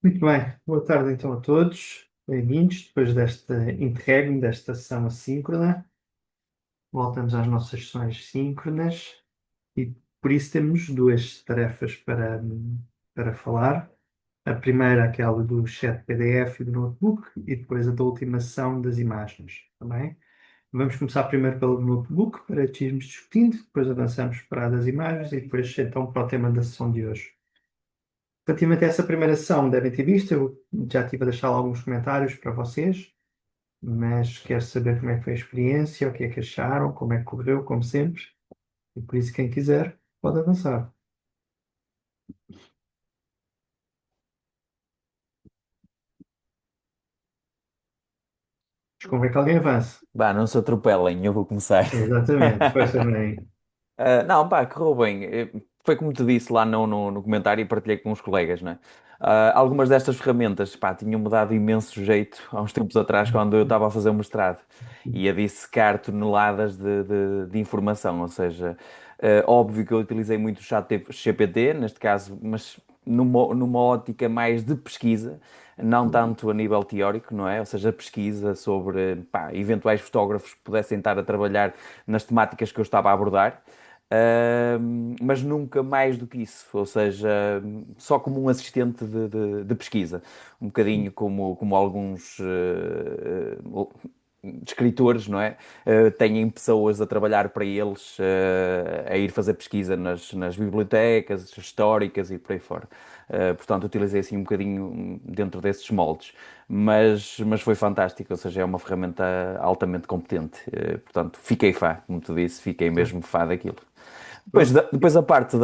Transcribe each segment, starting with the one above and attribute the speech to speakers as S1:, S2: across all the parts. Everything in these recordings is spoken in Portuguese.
S1: Muito bem, boa tarde então a todos. Bem-vindos depois desta interregno, desta sessão assíncrona. Voltamos às nossas sessões síncronas e por isso temos duas tarefas para falar. A primeira, aquela do chat PDF e do notebook, e depois a da última sessão das imagens. Tá bem? Vamos começar primeiro pelo notebook, para irmos discutindo, depois avançamos para a das imagens e depois então para o tema da sessão de hoje. Relativamente a essa primeira sessão, devem ter visto, eu já estive a deixar lá alguns comentários para vocês, mas quero saber como é que foi a experiência, o que é que acharam, como é que correu, como sempre, e por isso quem quiser pode avançar. Mas convém que alguém avance.
S2: Bah, não se atropelem, eu vou começar.
S1: Exatamente, força bem.
S2: Não, pá, correu bem. Foi como te disse lá no comentário e partilhei com os colegas, né? Algumas destas ferramentas, pá, tinham-me dado imenso jeito há uns tempos atrás, quando eu estava a fazer o mestrado e a dissecar toneladas de informação. Ou seja, óbvio que eu utilizei muito o chat GPT, neste caso, mas numa ótica mais de pesquisa, não tanto a nível teórico, não é? Ou seja, pesquisa sobre, pá, eventuais fotógrafos que pudessem estar a trabalhar nas temáticas que eu estava a abordar. Mas nunca mais do que isso, ou seja, só como um assistente de pesquisa, um bocadinho como alguns escritores, não é? Têm pessoas a trabalhar para eles, a ir fazer pesquisa nas bibliotecas históricas e por aí fora. Portanto, utilizei assim um bocadinho dentro desses moldes, mas foi fantástico, ou seja, é uma ferramenta altamente competente. Portanto, fiquei fã, como tu disse, fiquei mesmo fã daquilo. Depois,
S1: Pronto.
S2: depois a parte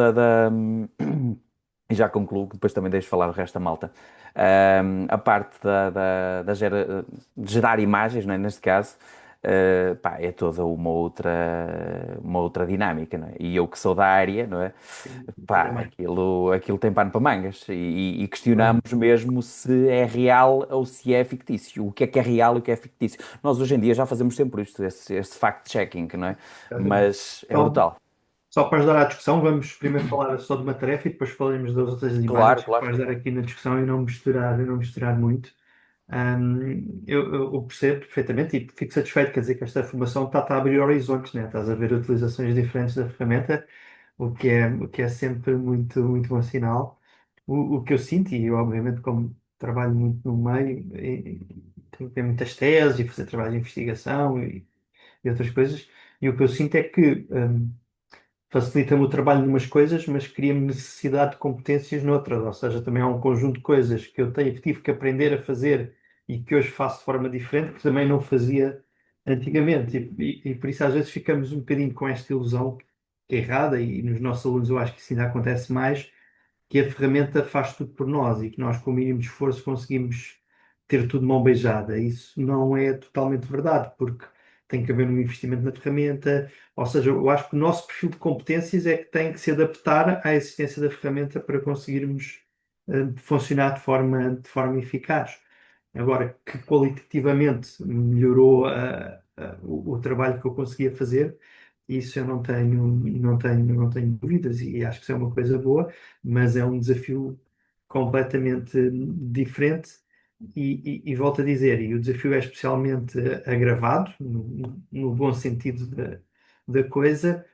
S2: e já concluo, que depois também deixo falar o resto da malta. A parte de gerar imagens, não é? Neste caso, pá, é toda uma outra dinâmica, não é? E eu que sou da área, não é? Pá,
S1: Também.
S2: aquilo tem pano para mangas. E
S1: Bem,
S2: questionamos mesmo se é real ou se é fictício. O que é real e o que é fictício. Nós hoje em dia já fazemos sempre isto, esse fact-checking, não é?
S1: exatamente.
S2: Mas é
S1: Então,
S2: brutal.
S1: só para ajudar à discussão, vamos primeiro falar só de uma tarefa e depois falaremos das outras
S2: Claro,
S1: imagens
S2: claro.
S1: para ajudar aqui na discussão e não misturar muito. Eu percebo perfeitamente e fico satisfeito, quer dizer que esta formação está a abrir horizontes, né? Estás a ver utilizações diferentes da ferramenta, o que é sempre muito, muito bom sinal. O que eu sinto, e eu obviamente como trabalho muito no meio, tenho que ter muitas teses e fazer trabalho de investigação e outras coisas, e o que eu sinto é que facilita-me o trabalho em umas coisas, mas cria-me necessidade de competências noutras. Ou seja, também há um conjunto de coisas que tive que aprender a fazer e que hoje faço de forma diferente, que também não fazia antigamente. E por isso às vezes ficamos um bocadinho com esta ilusão que é errada, e nos nossos alunos eu acho que isso ainda acontece mais, que a ferramenta faz tudo por nós e que nós, com o mínimo de esforço, conseguimos ter tudo de mão beijada. Isso não é totalmente verdade, porque tem que haver um investimento na ferramenta. Ou seja, eu acho que o nosso perfil de competências é que tem que se adaptar à existência da ferramenta para conseguirmos funcionar de forma eficaz. Agora, que qualitativamente melhorou o trabalho que eu conseguia fazer, isso eu não tenho dúvidas e acho que isso é uma coisa boa, mas é um desafio completamente diferente e volto a dizer, e o desafio é especialmente agravado, no bom sentido da coisa,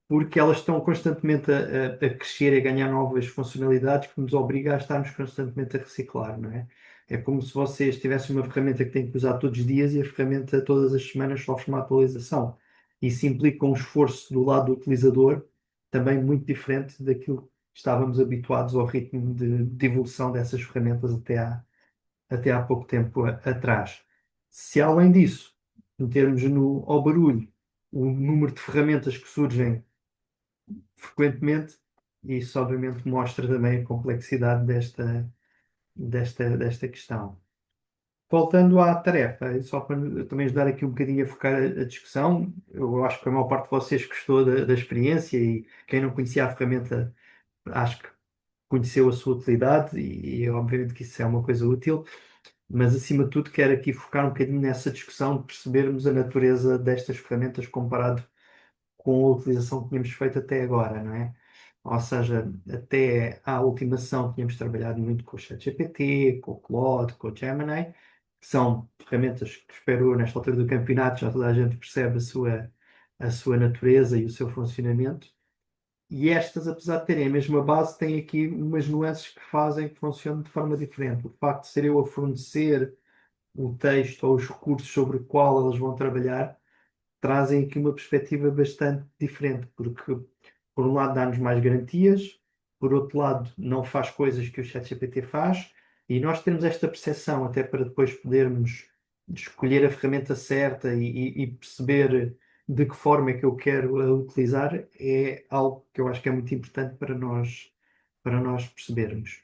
S1: porque elas estão constantemente a crescer e a ganhar novas funcionalidades que nos obriga a estarmos constantemente a reciclar, não é? É como se vocês tivessem uma ferramenta que têm que usar todos os dias e a ferramenta todas as semanas sofre uma atualização. Isso implica um esforço do lado do utilizador também muito diferente daquilo que estávamos habituados ao ritmo de evolução dessas ferramentas até há pouco tempo atrás. Se além disso, metermos ao barulho o número de ferramentas que surgem frequentemente, e isso obviamente mostra também a complexidade desta questão. Voltando à tarefa, e só para também ajudar aqui um bocadinho a focar a discussão, eu acho que a maior parte de vocês gostou da experiência e quem não conhecia a ferramenta, acho que conheceu a sua utilidade e obviamente que isso é uma coisa útil, mas acima de tudo quero aqui focar um bocadinho nessa discussão de percebermos a natureza destas ferramentas comparado com a utilização que tínhamos feito até agora, não é? Ou seja, até à ultimação tínhamos trabalhado muito com o ChatGPT, com o Claude, com o Gemini, que são ferramentas que espero eu, nesta altura do campeonato, já toda a gente percebe a sua natureza e o seu funcionamento. E estas, apesar de terem a mesma base, têm aqui umas nuances que fazem que funcionem de forma diferente. O facto de ser eu a fornecer o texto ou os recursos sobre o qual elas vão trabalhar trazem aqui uma perspectiva bastante diferente, porque, por um lado, dá-nos mais garantias, por outro lado, não faz coisas que o ChatGPT faz, e nós temos esta percepção até para depois podermos escolher a ferramenta certa e perceber de que forma é que eu quero a utilizar, é algo que eu acho que é muito importante para nós percebermos.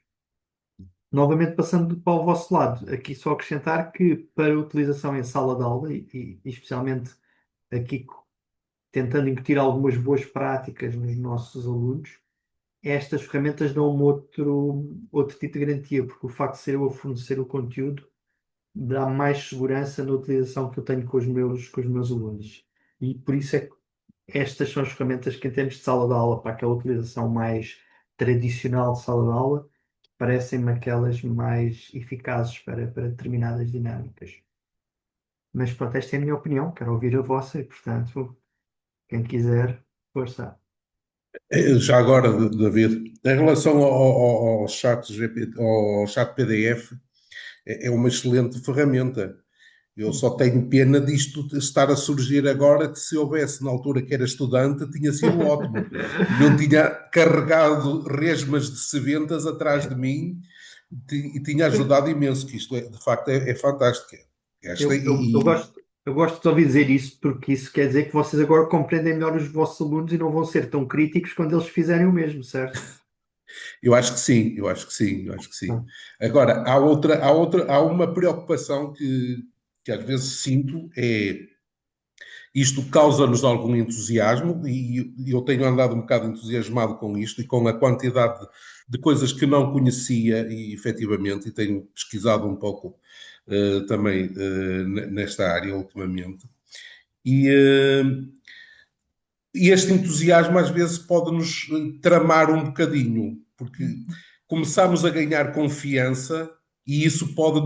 S1: Novamente, passando para o vosso lado, aqui só acrescentar que para utilização em sala de aula, e especialmente aqui tentando incutir algumas boas práticas nos nossos alunos, estas ferramentas dão outro tipo de garantia, porque o facto de ser eu a fornecer o conteúdo dá mais segurança na utilização que eu tenho com os meus alunos. E por isso é que estas são as ferramentas que, em termos de sala de aula, para aquela utilização mais tradicional de sala de aula, parecem-me aquelas mais eficazes para determinadas dinâmicas. Mas pronto, esta é a minha opinião, quero ouvir a vossa e, portanto, quem quiser, força.
S3: Já agora, David, em relação ao chat GPT, ao chat PDF, é uma excelente ferramenta. Eu só tenho pena disto estar a surgir agora, que se houvesse na altura que era estudante, tinha sido ótimo. Não tinha carregado resmas de seventas atrás de mim e tinha ajudado imenso, que isto de facto é fantástico. Esta,
S1: Eu gosto de ouvir dizer isso porque isso quer dizer que vocês agora compreendem melhor os vossos alunos e não vão ser tão críticos quando eles fizerem o mesmo, certo?
S3: eu acho que sim, eu acho que sim, eu acho que sim.
S1: Ah,
S3: Agora, há uma preocupação que às vezes sinto, isto causa-nos algum entusiasmo e eu tenho andado um bocado entusiasmado com isto e com a quantidade de coisas que não conhecia e efetivamente, e tenho pesquisado um pouco também nesta área ultimamente. E, e este entusiasmo às vezes pode-nos tramar um bocadinho, porque começamos a ganhar confiança e isso pode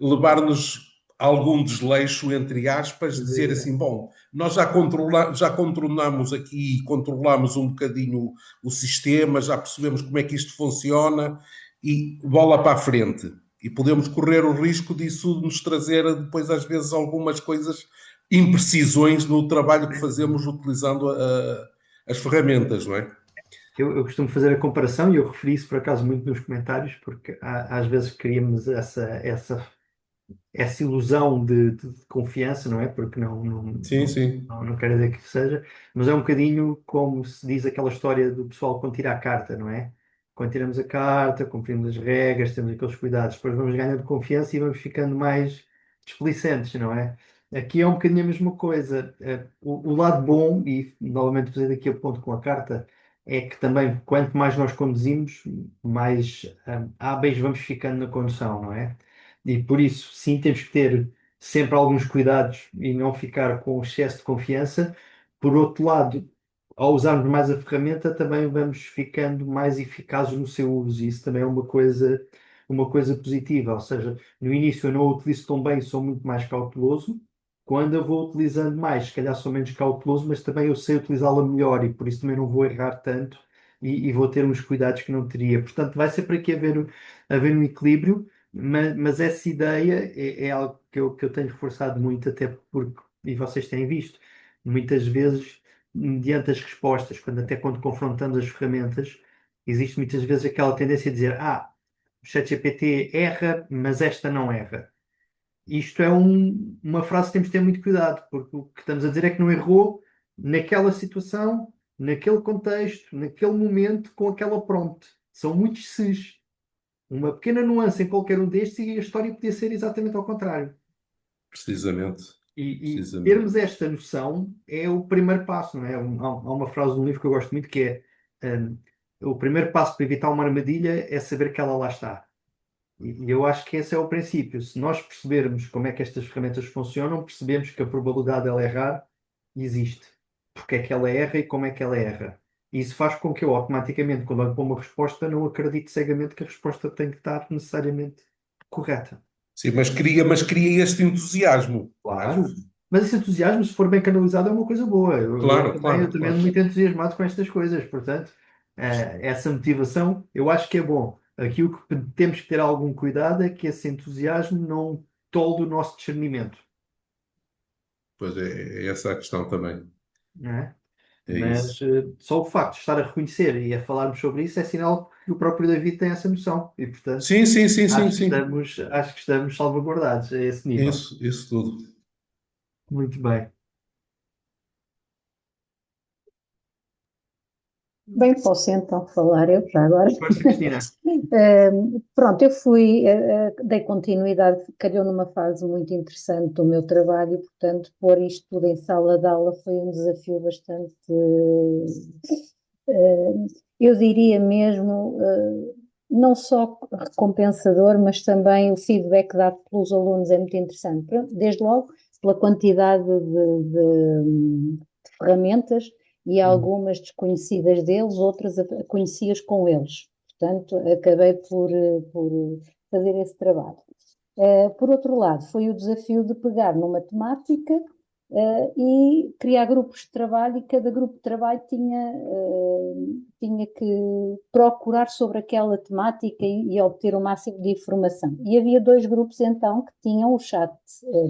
S3: levar-nos a algum desleixo, entre aspas, dizer assim, bom, nós já controlamos aqui, controlamos um bocadinho o sistema, já percebemos como é que isto funciona e bola para a frente. E podemos correr o risco disso nos trazer depois, às vezes, algumas coisas imprecisões no trabalho que fazemos utilizando as ferramentas, não é?
S1: eu costumo fazer a comparação e eu referi isso por acaso muito nos comentários, porque às vezes criamos essa ilusão de confiança, não é? Porque
S3: Sim, sim.
S1: não quero dizer que seja, mas é um bocadinho como se diz aquela história do pessoal quando tira a carta, não é? Quando tiramos a carta, cumprimos as regras, temos aqueles cuidados, depois vamos ganhando confiança e vamos ficando mais displicentes, não é? Aqui é um bocadinho a mesma coisa. O lado bom, e novamente fazer aqui o ponto com a carta, é que também quanto mais nós conduzimos, mais hábeis vamos ficando na condução, não é? E por isso, sim, temos que ter sempre alguns cuidados e não ficar com excesso de confiança. Por outro lado, ao usarmos mais a ferramenta, também vamos ficando mais eficazes no seu uso. E isso também é uma coisa positiva. Ou seja, no início eu não a utilizo tão bem, sou muito mais cauteloso. Quando eu vou utilizando mais, se calhar sou menos cauteloso, mas também eu sei utilizá-la melhor e por isso também não vou errar tanto e vou ter uns cuidados que não teria. Portanto, vai sempre aqui haver um equilíbrio. Mas essa ideia é algo que eu tenho reforçado muito, até porque, e vocês têm visto, muitas vezes, mediante as respostas, quando confrontamos as ferramentas, existe muitas vezes aquela tendência a dizer: o ChatGPT erra, mas esta não erra. Isto é uma frase que temos de ter muito cuidado, porque o que estamos a dizer é que não errou naquela situação, naquele contexto, naquele momento, com aquela prompt. São muitos ses. Uma pequena nuance em qualquer um destes e a história podia ser exatamente ao contrário.
S3: Precisamente.
S1: E
S3: Precisamente.
S1: termos esta noção é o primeiro passo, não é? Há uma frase de um livro que eu gosto muito que o primeiro passo para evitar uma armadilha é saber que ela lá está. E eu acho que esse é o princípio. Se nós percebermos como é que estas ferramentas funcionam, percebemos que a probabilidade de ela errar existe. Porque é que ela erra e como é que ela erra. E isso faz com que eu automaticamente, quando olho para uma resposta, não acredite cegamente que a resposta tem que estar necessariamente correta.
S3: Sim, mas cria este entusiasmo, não é?
S1: Claro. Mas esse entusiasmo, se for bem canalizado, é uma coisa boa.
S3: Claro,
S1: Eu
S3: claro,
S1: também ando
S3: claro.
S1: muito entusiasmado com estas coisas. Portanto, essa motivação, eu acho que é bom. Aqui o que temos que ter algum cuidado é que esse entusiasmo não tolhe o nosso discernimento,
S3: Pois é essa a questão também.
S1: não é?
S3: É isso.
S1: Mas só o facto de estar a reconhecer e a falarmos sobre isso é sinal que o próprio David tem essa noção. E, portanto,
S3: Sim, sim, sim, sim, sim.
S1: acho que estamos salvaguardados a esse nível.
S3: Isso tudo.
S1: Muito bem.
S4: Bem, posso então falar eu já agora.
S1: Força, Cristina.
S4: Pronto, eu fui, dei continuidade, calhou numa fase muito interessante do meu trabalho e, portanto, pôr isto tudo em sala de aula foi um desafio bastante, eu diria mesmo, não só recompensador, mas também o feedback dado pelos alunos é muito interessante. Desde logo, pela quantidade de ferramentas e
S1: Hum.
S4: algumas desconhecidas deles, outras conhecias com eles. Portanto, acabei por fazer esse trabalho. Por outro lado, foi o desafio de pegar numa temática e criar grupos de trabalho, e cada grupo de trabalho tinha que procurar sobre aquela temática e obter o máximo de informação. E havia dois grupos então que tinham o chat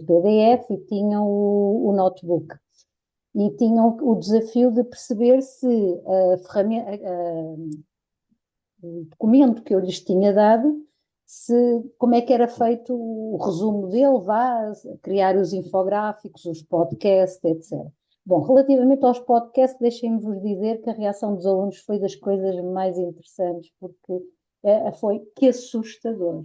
S4: PDF e tinham o notebook. E tinham o desafio de perceber se a ferramenta, o documento que eu lhes tinha dado, como é que era feito o resumo dele, criar os infográficos, os podcasts, etc. Bom, relativamente aos podcasts, deixem-me-vos dizer que a reação dos alunos foi das coisas mais interessantes, porque foi que assustador.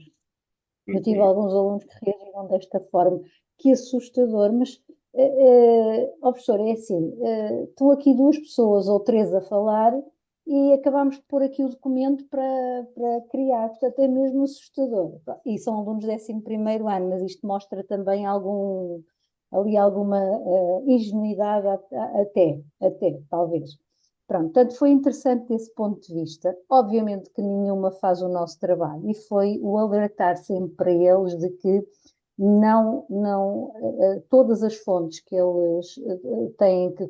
S4: Eu tive alguns alunos que reagiram desta forma, que assustador, mas, professor, é assim, estão aqui duas pessoas ou três a falar e acabámos de pôr aqui o documento para criar, portanto é mesmo assustador. E são alunos do 11º ano, mas isto mostra também ali alguma ingenuidade até, talvez. Pronto, portanto foi interessante desse ponto de vista. Obviamente que nenhuma faz o nosso trabalho e foi o alertar sempre para eles de que todas as fontes que eles têm que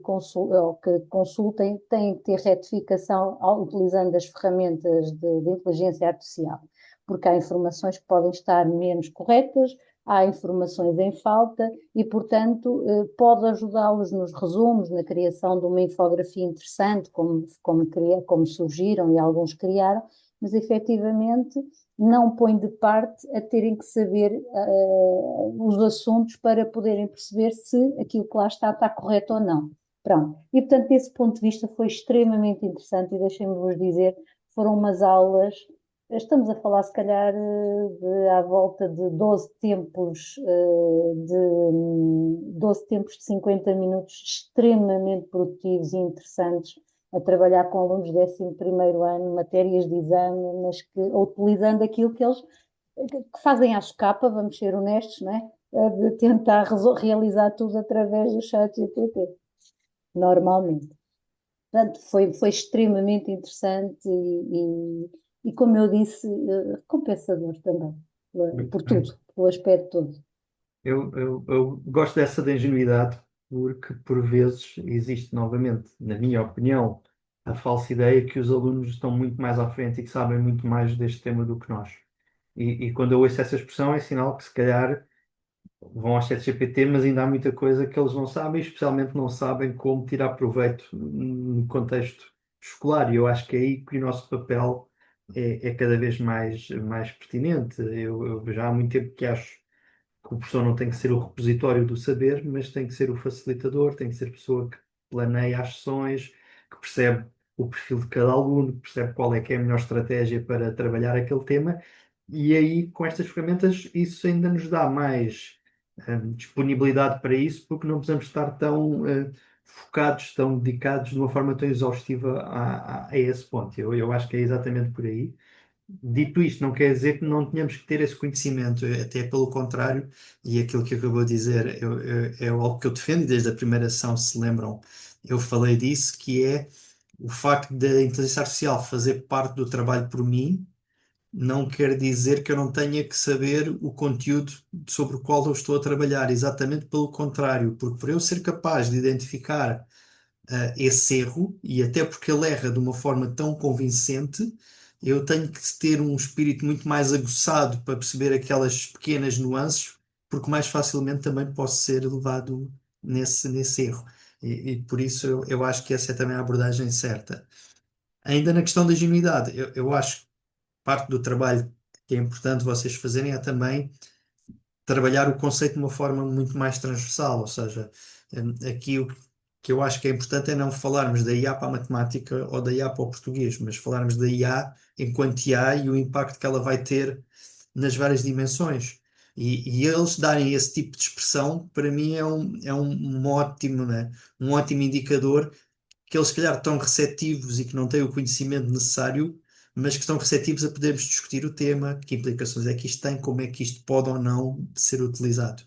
S4: consultem têm que ter retificação utilizando as ferramentas de inteligência artificial, porque há informações que podem estar menos corretas, há informações em falta e, portanto, pode ajudá-los nos resumos, na criação de uma infografia interessante, como surgiram e alguns criaram, mas efetivamente não põe de parte a terem que saber os assuntos para poderem perceber se aquilo que lá está correto ou não. Pronto. E, portanto, desse ponto de vista foi extremamente interessante e deixem-me-vos dizer, foram umas aulas, estamos a falar se calhar à volta de 12 tempos de 50 minutos extremamente produtivos e interessantes a trabalhar com alunos de 11º ano, matérias de exame, mas utilizando aquilo que eles que fazem à socapa, vamos ser honestos, né? De tentar realizar tudo através do chat GPT, normalmente. Portanto, foi extremamente interessante e como eu disse, recompensador também,
S1: Muito
S4: por
S1: bem.
S4: tudo, pelo aspecto todo.
S1: Eu gosto dessa da ingenuidade porque, por vezes, existe novamente, na minha opinião, a falsa ideia que os alunos estão muito mais à frente e que sabem muito mais deste tema do que nós. E quando eu ouço essa expressão, é sinal que, se calhar, vão ao ChatGPT, mas ainda há muita coisa que eles não sabem, especialmente não sabem como tirar proveito no contexto escolar. E eu acho que é aí que o nosso papel é cada vez mais pertinente. Eu já há muito tempo que acho que o professor não tem que ser o repositório do saber, mas tem que ser o facilitador, tem que ser a pessoa que planeia as sessões, que percebe o perfil de cada aluno, que percebe qual é que é a melhor estratégia para trabalhar aquele tema. E aí, com estas ferramentas, isso ainda nos dá mais disponibilidade para isso, porque não precisamos estar tão focados, tão dedicados de uma forma tão exaustiva a esse ponto. Eu acho que é exatamente por aí. Dito isto, não quer dizer que não tenhamos que ter esse conhecimento, até pelo contrário, e aquilo que acabou de dizer é algo que eu defendo, e desde a primeira sessão, se lembram, eu falei disso, que é o facto da inteligência artificial fazer parte do trabalho por mim não quer dizer que eu não tenha que saber o conteúdo sobre o qual eu estou a trabalhar, exatamente pelo contrário, porque por eu ser capaz de identificar esse erro, e até porque ele erra de uma forma tão convincente, eu tenho que ter um espírito muito mais aguçado para perceber aquelas pequenas nuances, porque mais facilmente também posso ser levado nesse erro. E por isso eu acho que essa é também a abordagem certa. Ainda na questão da genuidade, eu acho que parte do trabalho que é importante vocês fazerem é também trabalhar o conceito de uma forma muito mais transversal, ou seja, aqui o que eu acho que é importante é não falarmos da IA para a matemática ou da IA para o português, mas falarmos da IA enquanto IA e o impacto que ela vai ter nas várias dimensões. E eles darem esse tipo de expressão, para mim é um ótimo, né? Um ótimo indicador que eles, se calhar, estão receptivos e que não têm o conhecimento necessário, mas que estão receptivos a podermos discutir o tema, que implicações é que isto tem, como é que isto pode ou não ser utilizado.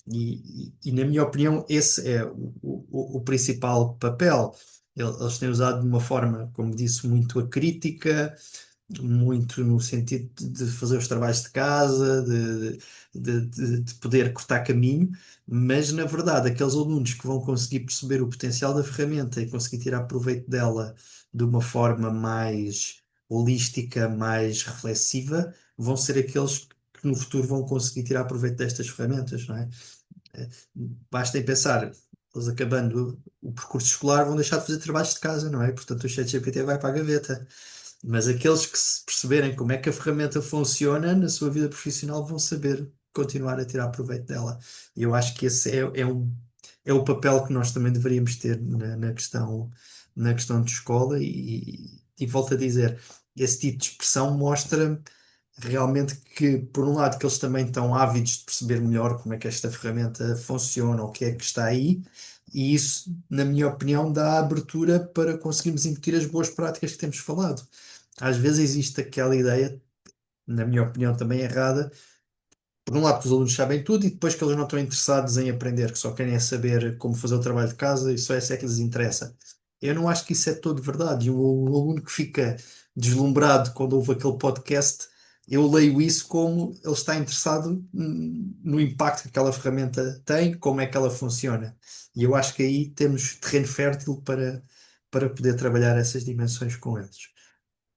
S1: Na minha opinião, esse é o principal papel. Eles têm usado de uma forma, como disse, muito acrítica, muito no sentido de fazer os trabalhos de casa, de poder cortar caminho, mas na verdade, aqueles alunos que vão conseguir perceber o potencial da ferramenta e conseguir tirar proveito dela de uma forma mais holística, mais reflexiva, vão ser aqueles que no futuro vão conseguir tirar proveito destas ferramentas, não é? Eh, Basta em pensar, eles acabando o percurso escolar vão deixar de fazer trabalhos de casa, não é? Portanto, o ChatGPT vai para a gaveta. Mas aqueles que se perceberem como é que a ferramenta funciona na sua vida profissional vão saber continuar a tirar proveito dela. E eu acho que esse é o papel que nós também deveríamos ter na questão de escola. E volto a dizer, esse tipo de expressão mostra realmente que, por um lado, que eles também estão ávidos de perceber melhor como é que esta ferramenta funciona, o que é que está aí, e isso, na minha opinião, dá abertura para conseguirmos incutir as boas práticas que temos falado. Às vezes existe aquela ideia, na minha opinião também errada, por um lado que os alunos sabem tudo e depois que eles não estão interessados em aprender, que só querem é saber como fazer o trabalho de casa e só isso é que lhes interessa. Eu não acho que isso é todo verdade. E um aluno que fica deslumbrado quando ouve aquele podcast, eu leio isso como ele está interessado no impacto que aquela ferramenta tem, como é que ela funciona. E eu acho que aí temos terreno fértil para poder trabalhar essas dimensões com eles.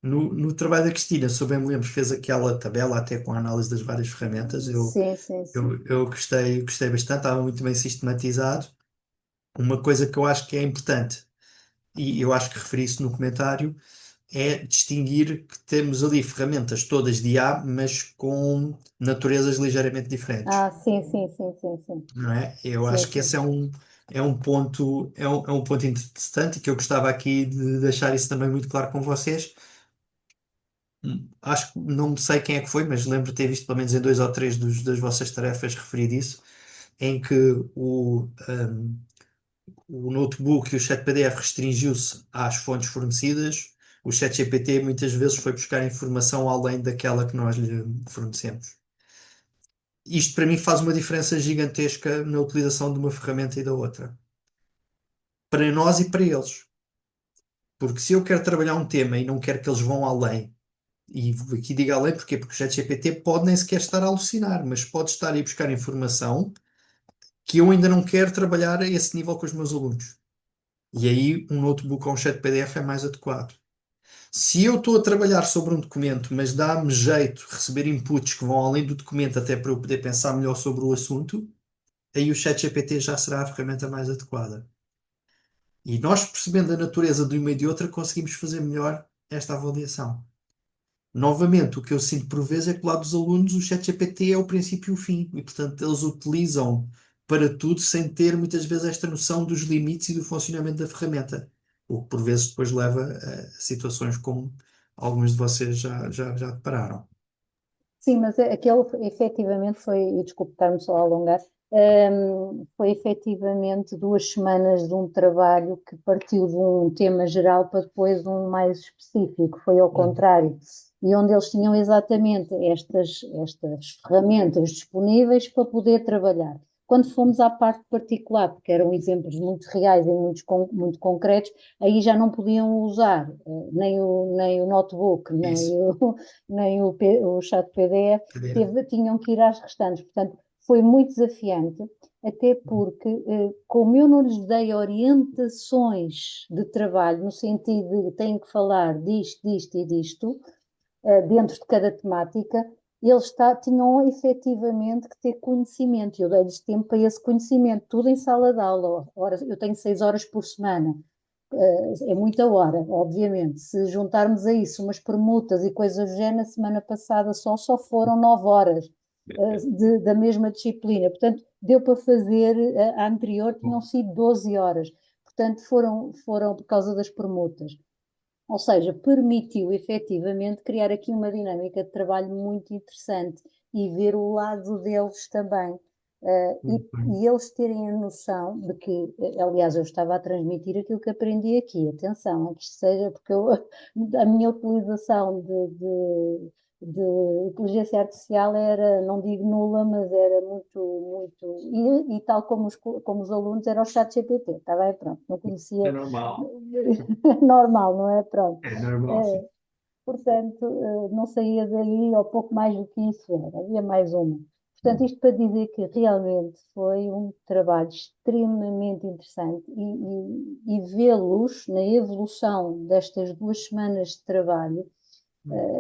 S1: No trabalho da Cristina, se eu bem me lembro, fez aquela tabela até com a análise das várias ferramentas. Eu,
S4: Sim, sim, sim.
S1: eu, eu gostei bastante, estava muito bem sistematizado. Uma coisa que eu acho que é importante, e eu acho que referi isso no comentário, é distinguir que temos ali ferramentas todas de IA, mas com naturezas ligeiramente diferentes,
S4: Ah, sim, sim, sim, sim, sim.
S1: não é? Eu
S4: Sim,
S1: acho que
S4: sim.
S1: esse é um ponto, é um ponto interessante e que eu gostava aqui de deixar isso também muito claro com vocês. Acho que não sei quem é que foi, mas lembro de ter visto pelo menos em dois ou três das vossas tarefas referido isso, em que o notebook e o chat PDF restringiu-se às fontes fornecidas. O chat GPT muitas vezes foi buscar informação além daquela que nós lhe fornecemos. Isto para mim faz uma diferença gigantesca na utilização de uma ferramenta e da outra. Para nós e para eles. Porque se eu quero trabalhar um tema e não quero que eles vão além, e aqui digo além porquê? Porque o ChatGPT pode nem sequer estar a alucinar, mas pode estar a ir buscar informação que eu ainda não quero trabalhar a esse nível com os meus alunos. E aí um notebook ou um chat PDF é mais adequado. Se eu estou a trabalhar sobre um documento, mas dá-me jeito de receber inputs que vão além do documento até para eu poder pensar melhor sobre o assunto, aí o ChatGPT já será a ferramenta mais adequada. E nós, percebendo a natureza de uma e de outra, conseguimos fazer melhor esta avaliação. Novamente, o que eu sinto por vezes é que do lado dos alunos o ChatGPT é o princípio e o fim, e portanto eles utilizam para tudo sem ter muitas vezes esta noção dos limites e do funcionamento da ferramenta, o que por vezes depois leva a situações como alguns de vocês já depararam.
S4: Sim, mas aquele efetivamente foi, e desculpe estar-me só a alongar, foi efetivamente 2 semanas de um trabalho que partiu de um tema geral para depois um mais específico, foi ao
S1: Uhum.
S4: contrário, e onde eles tinham exatamente estas ferramentas disponíveis para poder trabalhar. Quando fomos à parte particular, porque eram exemplos muito reais e muito concretos, aí já não podiam usar nem o notebook,
S1: Isso.
S4: o chat PDF,
S1: PDF.
S4: tinham que ir às restantes. Portanto, foi muito desafiante, até porque, como eu não lhes dei orientações de trabalho, no sentido de tenho que falar disto e disto, dentro de cada temática, eles tinham efetivamente que ter conhecimento. Eu dei-lhes tempo para esse conhecimento, tudo em sala de aula. Eu tenho 6 horas por semana. É muita hora, obviamente. Se juntarmos a isso umas permutas e coisas do género, na semana passada só foram 9 horas da mesma disciplina. Portanto, deu para fazer, a anterior tinham sido 12 horas. Portanto, foram por causa das permutas. Ou seja, permitiu efetivamente criar aqui uma dinâmica de trabalho muito interessante e ver o lado deles também.
S1: Muito bem.
S4: E eles terem a noção de que, aliás, eu estava a transmitir aquilo que aprendi aqui. Atenção, que isto seja, porque a minha utilização de inteligência artificial era, não digo nula, mas era muito. E tal como os alunos, era o chat GPT, está bem? Pronto, não
S1: É
S4: conhecia.
S1: normal.
S4: Normal, não é? Pronto.
S1: É normal, sim.
S4: Eh, Portanto, não saía dali, ou pouco mais do que isso era, havia mais uma. Portanto, isto para dizer que realmente foi um trabalho extremamente interessante e vê-los na evolução destas 2 semanas de trabalho,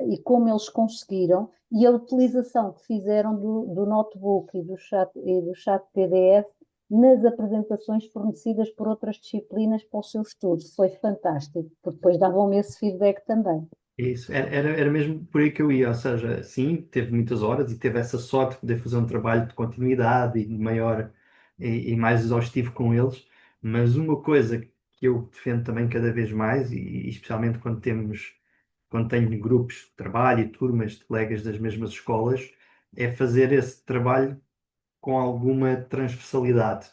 S4: e como eles conseguiram, e a utilização que fizeram do notebook e do chat PDF nas apresentações fornecidas por outras disciplinas para o seu estudo. Foi fantástico, porque depois davam-me esse feedback também.
S1: Isso, era mesmo por aí que eu ia, ou seja, sim, teve muitas horas e teve essa sorte de poder fazer um trabalho de continuidade e maior e mais exaustivo com eles, mas uma coisa que eu defendo também cada vez mais, e especialmente quando tenho grupos de trabalho e turmas de colegas das mesmas escolas, é fazer esse trabalho com alguma transversalidade.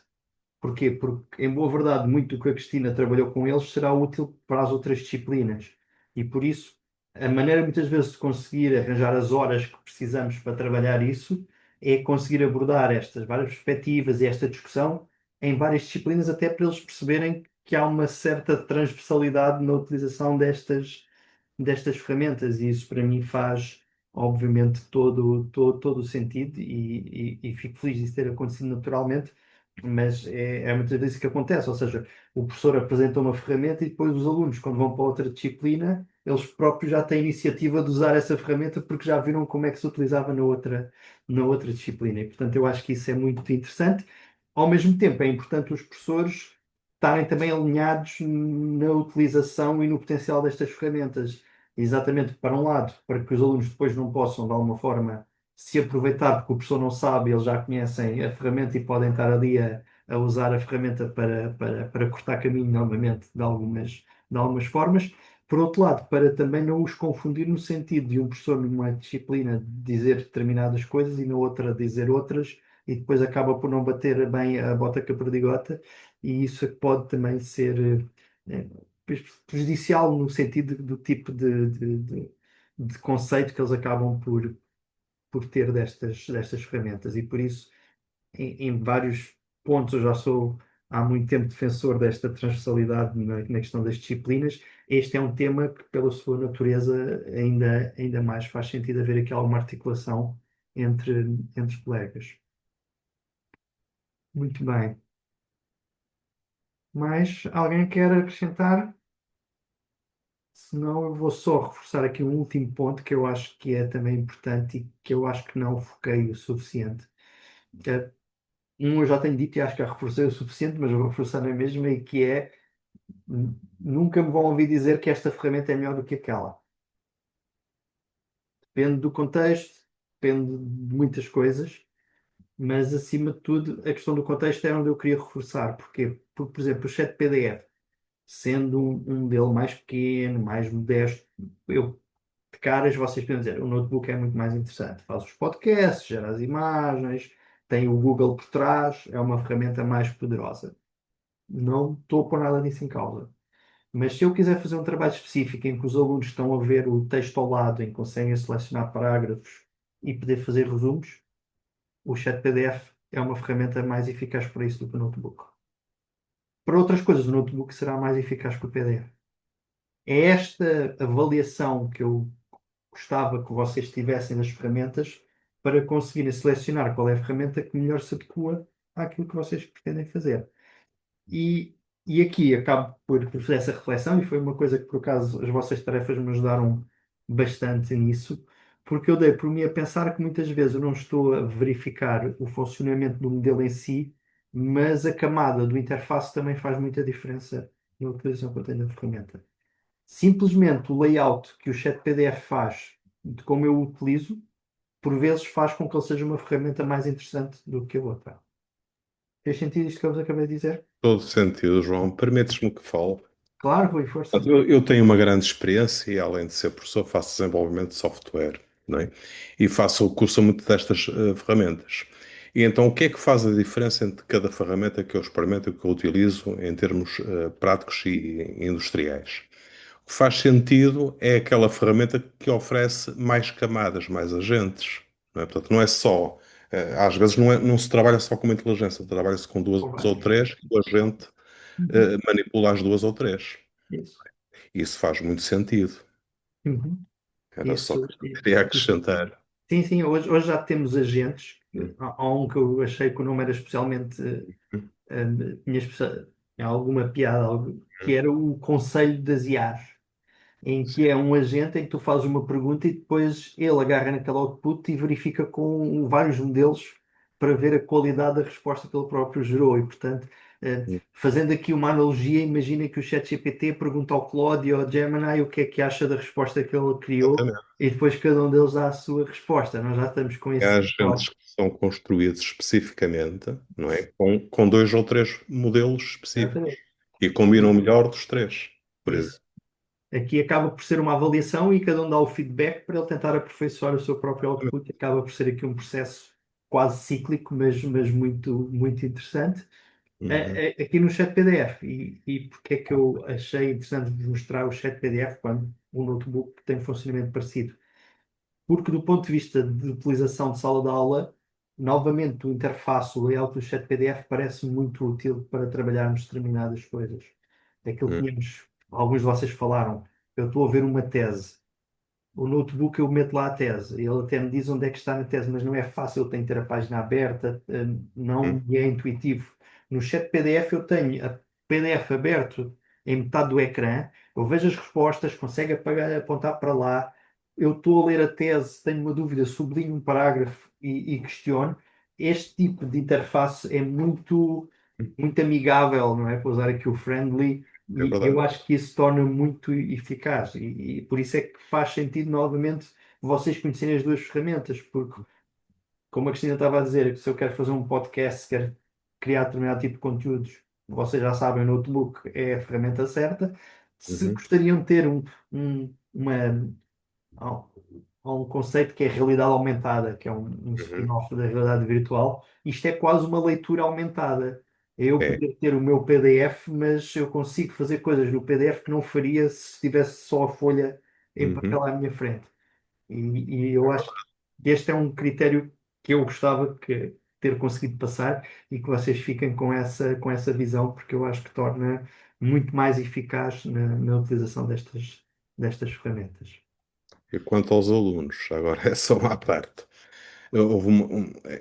S1: Porquê? Porque, em boa verdade, muito do que a Cristina trabalhou com eles será útil para as outras disciplinas. E por isso, a maneira muitas vezes de conseguir arranjar as horas que precisamos para trabalhar isso é conseguir abordar estas várias perspectivas e esta discussão em várias disciplinas, até para eles perceberem que há uma certa transversalidade na utilização destas ferramentas. E isso, para mim, faz, obviamente, todo o sentido e fico feliz disso ter acontecido naturalmente, mas é muitas vezes isso que acontece, ou seja, o professor apresenta uma ferramenta e depois os alunos, quando vão para outra disciplina, eles próprios já têm a iniciativa de usar essa ferramenta porque já viram como é que se utilizava na outra disciplina. E, portanto, eu acho que isso é muito interessante. Ao mesmo tempo, é importante os professores estarem também alinhados na utilização e no potencial destas ferramentas. Exatamente, para um lado, para que os alunos depois não possam, de alguma forma, se aproveitar, porque o professor não sabe, eles já conhecem a ferramenta e podem estar ali a usar a ferramenta para cortar caminho, novamente, de algumas formas. Por outro lado, para também não os confundir no sentido de um professor numa disciplina dizer determinadas coisas e na outra dizer outras, e depois acaba por não bater bem a bota com a perdigota, e isso é que pode também ser prejudicial no sentido do tipo de conceito que eles acabam por ter destas ferramentas. E por isso, em vários pontos, eu já sou há muito tempo defensor desta transversalidade na questão das disciplinas. Este é um tema que, pela sua natureza, ainda mais faz sentido haver aqui alguma articulação entre colegas. Muito bem. Mais alguém quer acrescentar? Senão, eu vou só reforçar aqui um último ponto que eu acho que é também importante e que eu acho que não foquei o suficiente. Eh, eu já tenho dito e acho que já reforcei o suficiente, mas eu vou reforçar na mesma, e que é nunca me vão ouvir dizer que esta ferramenta é melhor do que aquela. Depende do contexto, depende de muitas coisas, mas acima de tudo, a questão do contexto era onde eu queria reforçar. Porquê? Porque, por exemplo, o chat PDF, sendo um modelo mais pequeno, mais modesto, eu de caras vocês podem dizer, o notebook é muito mais interessante. Faz os podcasts, gera as imagens, tem o Google por trás, é uma ferramenta mais poderosa. Não estou a pôr nada disso em causa. Mas se eu quiser fazer um trabalho específico em que os alunos estão a ver o texto ao lado, em que conseguem selecionar parágrafos e poder fazer resumos, o chat PDF é uma ferramenta mais eficaz para isso do que o notebook. Para outras coisas, o notebook será mais eficaz que o PDF. É esta avaliação que eu gostava que vocês tivessem nas ferramentas para conseguirem selecionar qual é a ferramenta que melhor se adequa àquilo que vocês pretendem fazer. E, e aqui acabo por fazer essa reflexão, e foi uma coisa que, por acaso, as vossas tarefas me ajudaram bastante nisso, porque eu dei por mim a pensar que muitas vezes eu não estou a verificar o funcionamento do modelo em si, mas a camada do interface também faz muita diferença na utilização que eu tenho da ferramenta. Simplesmente o layout que o chat PDF faz, de como eu o utilizo, por vezes faz com que ele seja uma ferramenta mais interessante do que a outra. Fez sentido isto que eu vos acabei de dizer?
S3: Todo sentido, João. Permites-me que fale?
S1: Claro, Rui, força.
S3: Portanto, eu tenho uma grande experiência e, além de ser professor, faço desenvolvimento de software, não é? E faço curso muito destas ferramentas. E então, o que é que faz a diferença entre cada ferramenta que eu experimento e que eu utilizo em termos práticos e industriais? O que faz sentido é aquela ferramenta que oferece mais camadas, mais agentes, não é? Portanto, não é só, às vezes não se trabalha só com uma inteligência, trabalha-se com duas
S1: Ou
S3: ou
S1: várias.
S3: três e o agente
S1: Uhum.
S3: manipula as duas ou três.
S1: Isso.
S3: Isso faz muito sentido.
S1: Uhum.
S3: Era só
S1: Isso,
S3: que eu queria acrescentar.
S1: sim, sim, hoje já temos agentes.
S3: Hum,
S1: Há um que eu achei que o nome era especialmente, tinha alguma piada, que era o Conselho das IAs, em que é um agente em que tu fazes uma pergunta e depois ele agarra naquele output e verifica com vários modelos para ver a qualidade da resposta que ele próprio gerou. E, portanto,
S3: hum,
S1: fazendo aqui uma analogia, imagina que o ChatGPT pergunta ao Claude e ao Gemini o que é que acha da resposta que ele criou
S3: Exatamente.
S1: e depois cada um deles dá a sua resposta. Nós já estamos com
S3: Há
S1: esse
S3: agentes
S1: código.
S3: que são construídos especificamente, não é? Com dois ou três modelos específicos
S1: Exatamente.
S3: e combinam o melhor dos três, por exemplo.
S1: Isso. Aqui acaba por ser uma avaliação e cada um dá o feedback para ele tentar aperfeiçoar o seu próprio output. Acaba por ser aqui um processo quase cíclico, mas muito, muito interessante.
S3: Uhum,
S1: Aqui no chat PDF, e porque é que eu achei interessante vos mostrar o chat PDF quando o notebook tem um funcionamento parecido? Porque do ponto de vista de utilização de sala de aula, novamente o interface, o layout do chat PDF parece muito útil para trabalharmos determinadas coisas. Aquilo que
S3: uhum,
S1: tínhamos, alguns de vocês falaram, eu estou a ver uma tese, o notebook eu meto lá a tese, ele até me diz onde é que está na tese, mas não é fácil, eu tenho que ter a página aberta, não
S3: uhum.
S1: me é intuitivo. No chat PDF eu tenho a PDF aberto em metade do ecrã, eu vejo as respostas, consigo apagar, apontar para lá, eu estou a ler a tese, tenho uma dúvida, sublinho um parágrafo e questiono. Este tipo de interface é muito, muito amigável, não é? Para usar aqui o friendly,
S3: É
S1: e eu
S3: verdade.
S1: acho que isso torna muito eficaz. E por isso é que faz sentido, novamente, vocês conhecerem as duas ferramentas, porque, como a Cristina estava a dizer, se eu quero fazer um podcast, quero criar determinado tipo de conteúdos, vocês já sabem, o notebook é a ferramenta certa. Se
S3: Uhum,
S1: gostariam de ter uma há um conceito que é a realidade aumentada, que é um
S3: uhum.
S1: spin-off da realidade virtual. Isto é quase uma leitura aumentada. É eu
S3: É,
S1: poder ter o meu PDF, mas eu consigo fazer coisas no PDF que não faria se tivesse só a folha em
S3: uhum.
S1: papel à minha frente. E eu acho que este é um critério que eu gostava que ter conseguido passar e que vocês fiquem com essa visão, porque eu acho que torna muito mais eficaz na utilização destas ferramentas.
S3: E quanto aos alunos, agora é só uma parte. Houve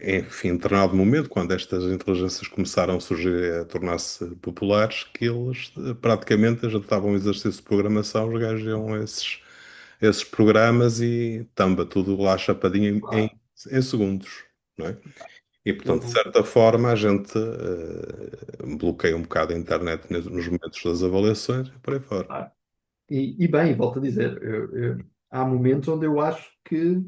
S3: enfim, em determinado momento, quando estas inteligências começaram a surgir, a tornar-se populares, que eles praticamente já estavam em exercício de programação, os gajos iam a esses programas e tamba tudo lá chapadinho
S1: Claro.
S3: em segundos, não é? E, portanto, de
S1: Eu,
S3: certa forma, a gente bloqueia um bocado a internet nos momentos das avaliações e por aí fora.
S1: claro. E bem, volto a dizer, há momentos onde eu acho que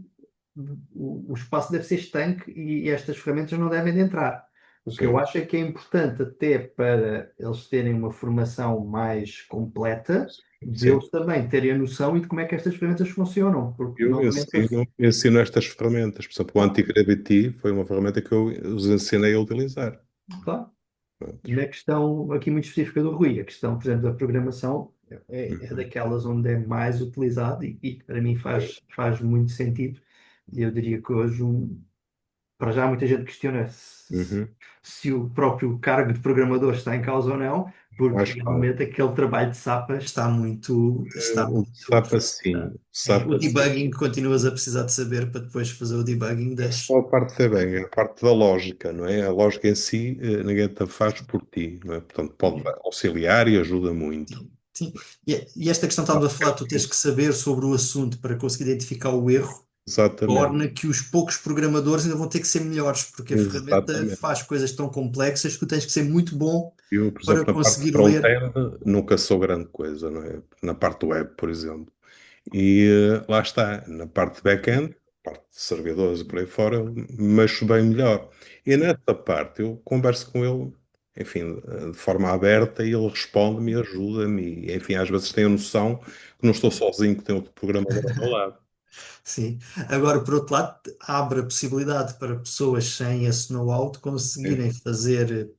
S1: o espaço deve ser estanque e estas ferramentas não devem de entrar. O que eu
S3: Sim,
S1: acho é que é importante até para eles terem uma formação mais completa, de
S3: sim.
S1: eles também terem a noção e de como é que estas ferramentas funcionam, porque
S3: Eu
S1: novamente
S3: ensino estas ferramentas. Por exemplo, o Antigravity foi uma ferramenta que eu os ensinei a utilizar.
S1: claro,
S3: Prontos.
S1: na questão aqui muito específica do Rui, a questão, por exemplo, da programação é
S3: Uhum.
S1: daquelas onde é mais utilizado e para mim faz muito sentido. E eu diria que hoje para já muita gente questiona
S5: Uhum.
S1: se o próprio cargo de programador está em causa ou não, porque
S5: Mais claro.
S1: realmente aquele trabalho de SAPA está
S5: O
S1: muito
S5: SAP assim, o SAP
S1: o
S5: assim.
S1: debugging continuas a precisar de saber para depois fazer o debugging
S5: É
S1: das.
S5: só a parte de bem, é a parte da lógica, não é? A lógica em si, ninguém te faz por ti, não é? Portanto, pode auxiliar e ajuda muito.
S1: Sim. E esta questão estava a falar, tu tens que saber sobre o assunto para conseguir identificar o erro,
S5: Exatamente,
S1: torna que os poucos programadores ainda vão ter que ser melhores, porque a ferramenta
S5: exatamente.
S1: faz coisas tão complexas que tu tens que ser muito bom
S5: Eu, por
S1: para
S5: exemplo, na parte de
S1: conseguir ler.
S5: front-end, nunca sou grande coisa, não é? Na parte web, por exemplo. E lá está, na parte de back-end, parte de servidores e por aí fora, eu mexo bem melhor. E nessa parte eu converso com ele, enfim, de forma aberta e ele responde-me e ajuda-me. E, enfim, às vezes tenho a noção que não estou sozinho, que tem outro programador ao meu lado.
S1: Sim. Agora, por outro lado, abre a possibilidade para pessoas sem esse know-how de
S5: Sim,
S1: conseguirem fazer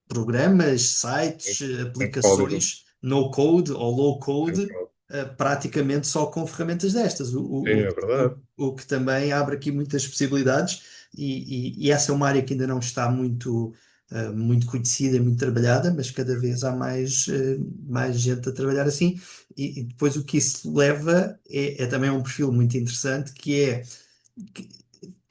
S1: programas,
S5: sim.
S1: sites,
S5: Tem código,
S1: aplicações, no code ou low
S5: tem
S1: code,
S5: código.
S1: praticamente só com ferramentas destas,
S5: Sim, é verdade.
S1: o que também abre aqui muitas possibilidades e essa é uma área que ainda não está muito conhecida, muito trabalhada, mas cada vez há mais gente a trabalhar assim e depois o que isso leva é também um perfil muito interessante que é que,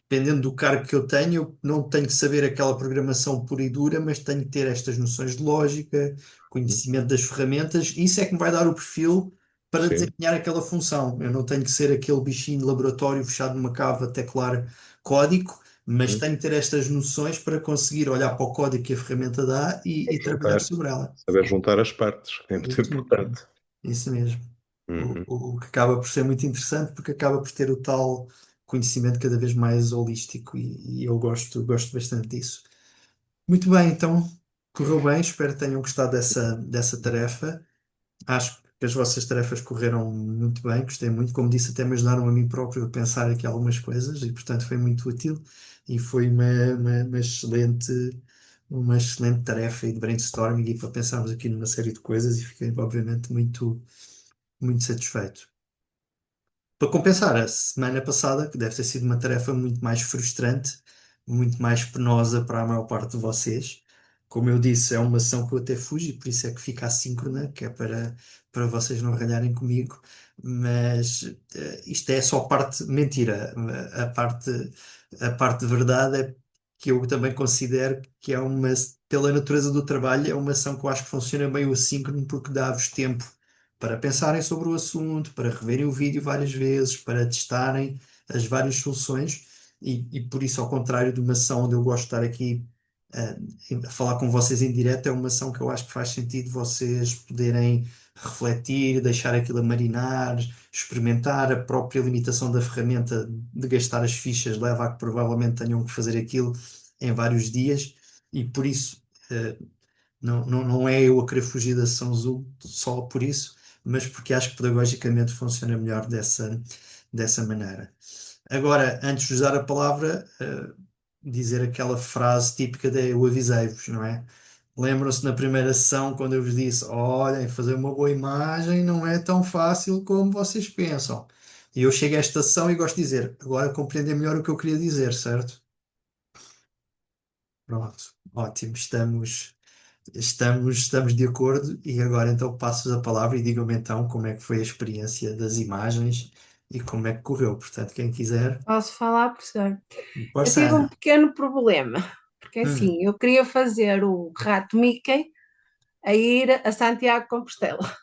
S1: dependendo do cargo que eu tenho, eu não tenho que saber aquela programação pura e dura, mas tenho que ter estas noções de lógica, conhecimento das ferramentas, e isso é que me vai dar o perfil para
S5: Sim,
S1: desempenhar aquela função. Eu não tenho que ser aquele bichinho de laboratório fechado numa cave a teclar código, mas
S5: sim.
S1: tenho que ter estas noções para conseguir olhar para o código que a ferramenta dá e trabalhar
S5: Juntar,
S1: sobre ela.
S5: saber juntar as partes, que é muito
S1: Isso mesmo.
S5: importante.
S1: Isso mesmo. O,
S5: Uhum.
S1: o que acaba por ser muito interessante porque acaba por ter o tal conhecimento cada vez mais holístico e eu gosto bastante disso. Muito bem, então correu bem, espero que tenham gostado dessa tarefa. Acho que as vossas tarefas correram muito bem, gostei muito. Como disse, até me ajudaram a mim próprio a pensar aqui algumas coisas e, portanto, foi muito útil e foi uma excelente tarefa e de brainstorming e para pensarmos aqui numa série de coisas e fiquei, obviamente, muito satisfeito. Para compensar, a semana passada, que deve ter sido uma tarefa muito mais frustrante, muito mais penosa para a maior parte de vocês. Como eu disse, é uma ação que eu até fujo, e por isso é que fica assíncrona, que é para vocês não ralharem comigo. Mas isto é só parte mentira. A parte de verdade é que eu também considero que pela natureza do trabalho, é uma ação que eu acho que funciona bem o assíncrono, porque dá-vos tempo para pensarem sobre o assunto, para reverem o vídeo várias vezes, para testarem as várias soluções e por isso, ao contrário de uma ação onde eu gosto de estar aqui a falar com vocês em direto, é uma ação que eu acho que faz sentido vocês poderem refletir, deixar aquilo a marinar, experimentar a própria limitação da ferramenta de gastar as fichas leva a que provavelmente tenham que fazer aquilo em vários dias e por isso não é eu a querer fugir da São Zoom só por isso, mas porque acho que pedagogicamente funciona melhor dessa maneira. Agora, antes de usar a palavra, dizer aquela frase típica de eu avisei-vos, não é? Lembram-se na primeira sessão quando eu vos disse: olhem, fazer uma boa imagem não é tão fácil como vocês pensam. E eu chego a esta sessão e gosto de dizer: agora compreender melhor o que eu queria dizer, certo? Pronto, ótimo, estamos de acordo e agora então passo a palavra e digam-me então como é que foi a experiência das imagens e como é que correu. Portanto, quem quiser,
S6: Posso falar, professor? Eu
S1: força,
S6: tive um
S1: Ana.
S6: pequeno problema, porque
S1: Hum,
S6: assim, eu queria fazer o rato Mickey a ir a Santiago de Compostela.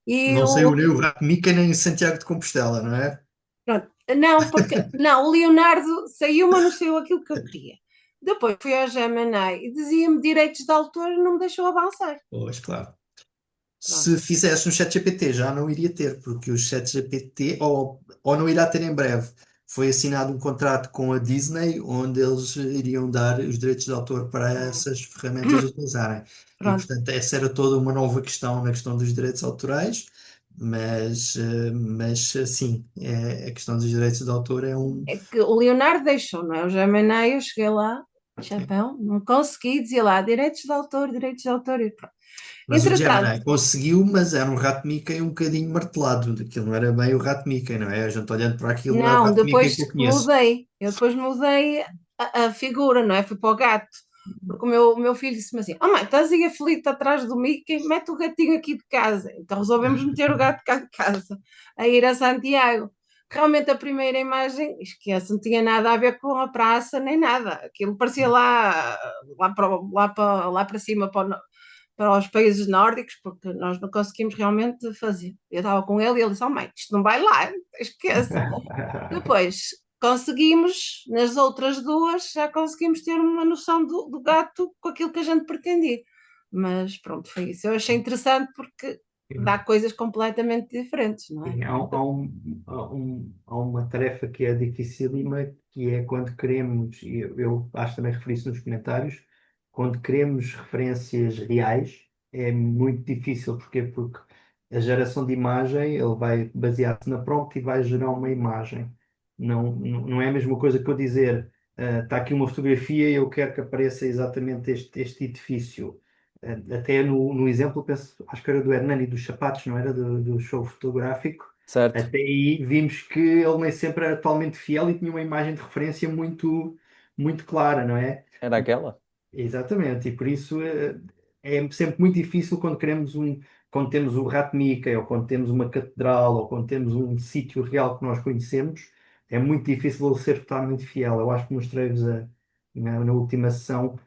S6: E
S1: não sei
S6: o,
S1: o nem o Rato Mica nem o Santiago de Compostela, não é?
S6: pronto, não, porque não, o Leonardo saiu, mas não saiu aquilo que eu queria. Depois fui ao Gemini e dizia-me direitos de autor e não me deixou avançar.
S1: Pois, claro.
S6: Pronto,
S1: Se fizesse no ChatGPT já não iria ter, porque o ChatGPT, ou não irá ter em breve, foi assinado um contrato com a Disney, onde eles iriam dar os direitos de autor para essas ferramentas utilizarem. E,
S6: pronto.
S1: portanto, essa era toda uma nova questão na questão dos direitos autorais, mas sim, a questão dos direitos de autor é um.
S6: É que o Leonardo deixou, não é? O Gemini, eu cheguei lá, chapéu, não consegui, dizia lá, direitos de autor, e pronto.
S1: Mas o
S6: Entretanto,
S1: Gemini conseguiu, mas era um rato Mickey um bocadinho martelado. Aquilo não era bem o rato Mickey, não é? A gente olhando para aquilo não é o
S6: não,
S1: rato Mickey que
S6: depois
S1: eu conheço.
S6: mudei. Eu depois mudei a figura, não é? Fui para o gato. Porque o meu filho disse-me assim: Oh mãe, estás aí aflito atrás do Mickey, mete o gatinho aqui de casa. Então resolvemos meter o gato cá de casa, a ir a Santiago. Realmente a primeira imagem, esquece, não tinha nada a ver com a praça nem nada. Aquilo parecia lá para cima, para os países nórdicos, porque nós não conseguimos realmente fazer. Eu estava com ele e ele disse: Oh mãe, isto não vai lá, esquece. Depois conseguimos, nas outras duas, já conseguimos ter uma noção do gato com aquilo que a gente pretendia. Mas pronto, foi isso. Eu achei interessante porque dá coisas completamente diferentes, não é?
S1: Sim, há uma tarefa que é dificílima, que é quando queremos, e eu acho que também referi isso nos comentários, quando queremos referências reais, é muito difícil. Porquê? Porque a geração de imagem, ele vai basear-se na prompt e vai gerar uma imagem. Não é a mesma coisa que eu dizer, está aqui uma fotografia e eu quero que apareça exatamente este edifício. Até no exemplo, penso, acho que era do Hernani dos sapatos, não era? Do show fotográfico.
S2: Certo?
S1: Até aí vimos que ele nem sempre era totalmente fiel e tinha uma imagem de referência muito clara, não é?
S2: Era aquela?
S1: Exatamente, e por isso é sempre muito difícil quando temos o Rato Mickey, ou quando temos uma catedral, ou quando temos um sítio real que nós conhecemos, é muito difícil ele ser totalmente fiel. Eu acho que mostrei-vos na última sessão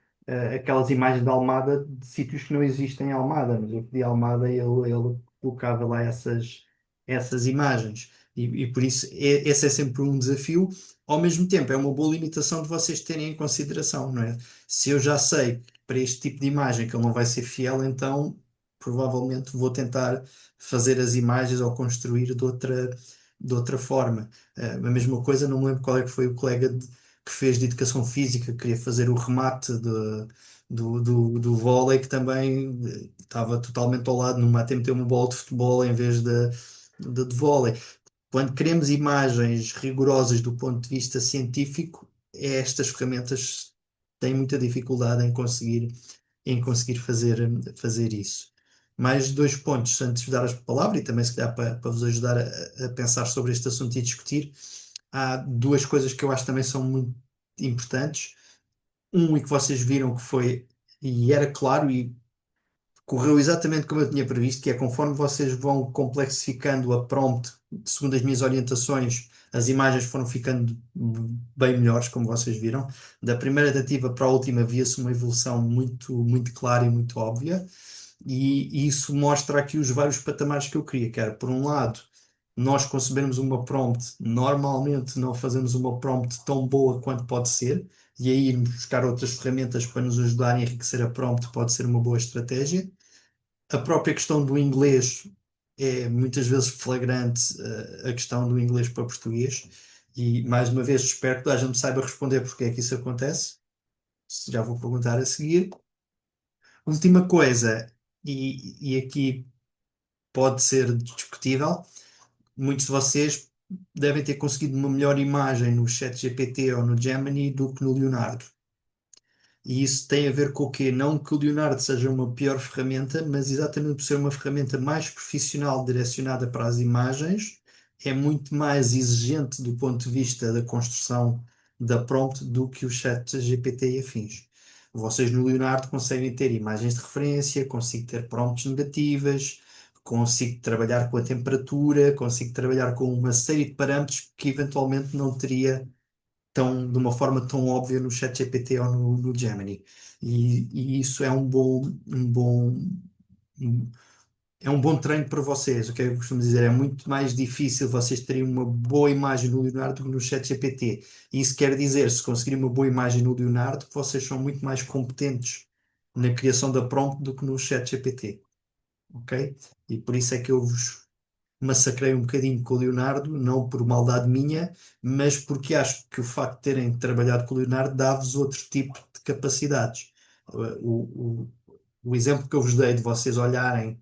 S1: aquelas imagens de Almada de sítios que não existem em Almada, mas eu pedi a Almada e ele colocava lá essas imagens. E por isso esse é sempre um desafio. Ao mesmo tempo, é uma boa limitação de vocês terem em consideração, não é? Se eu já sei que para este tipo de imagem que ele não vai ser fiel, então provavelmente vou tentar fazer as imagens ou construir de outra forma. A mesma coisa, não me lembro qual é que foi o colega que fez de educação física, que queria fazer o remate do vôlei, que também estava totalmente ao lado, numa até meter uma bola de futebol em vez de vôlei. Quando queremos imagens rigorosas do ponto de vista científico, estas ferramentas têm muita dificuldade em conseguir fazer isso. Mais dois pontos antes de dar a palavra, e também se calhar para vos ajudar a pensar sobre este assunto e discutir. Há duas coisas que eu acho também são muito importantes. E que vocês viram que foi, e era claro, e correu exatamente como eu tinha previsto, que é conforme vocês vão complexificando a prompt, segundo as minhas orientações, as imagens foram ficando bem melhores, como vocês viram. Da primeira tentativa para a última via-se uma evolução muito, muito clara e muito óbvia, e isso mostra aqui os vários patamares que eu queria, que era, por um lado, nós concebermos uma prompt, normalmente não fazemos uma prompt tão boa quanto pode ser, e aí irmos buscar outras ferramentas para nos ajudar a enriquecer a prompt pode ser uma boa estratégia. A própria questão do inglês é muitas vezes flagrante, a questão do inglês para português, e mais uma vez espero que toda a gente saiba responder porque é que isso acontece. Já vou perguntar a seguir. Última coisa, e aqui pode ser discutível, muitos de vocês devem ter conseguido uma melhor imagem no ChatGPT ou no Gemini do que no Leonardo. E isso tem a ver com o quê? Não que o Leonardo seja uma pior ferramenta, mas exatamente por ser uma ferramenta mais profissional direcionada para as imagens, é muito mais exigente do ponto de vista da construção da prompt do que o ChatGPT e afins. Vocês no Leonardo conseguem ter imagens de referência, consigo ter prompts negativas, consigo trabalhar com a temperatura, consigo trabalhar com uma série de parâmetros que eventualmente não teria de uma forma tão óbvia no ChatGPT ou no Gemini. E isso é um bom treino para vocês. O que eu costumo dizer é muito mais difícil vocês terem uma boa imagem no Leonardo do que no ChatGPT. E isso quer dizer, se conseguirem uma boa imagem no Leonardo, que vocês são muito mais competentes na criação da prompt do que no ChatGPT. Ok? E por isso é que eu vos massacrei um bocadinho com o Leonardo, não por maldade minha, mas porque acho que o facto de terem trabalhado com o Leonardo dá-vos outro tipo de capacidades. O exemplo que eu vos dei de vocês olharem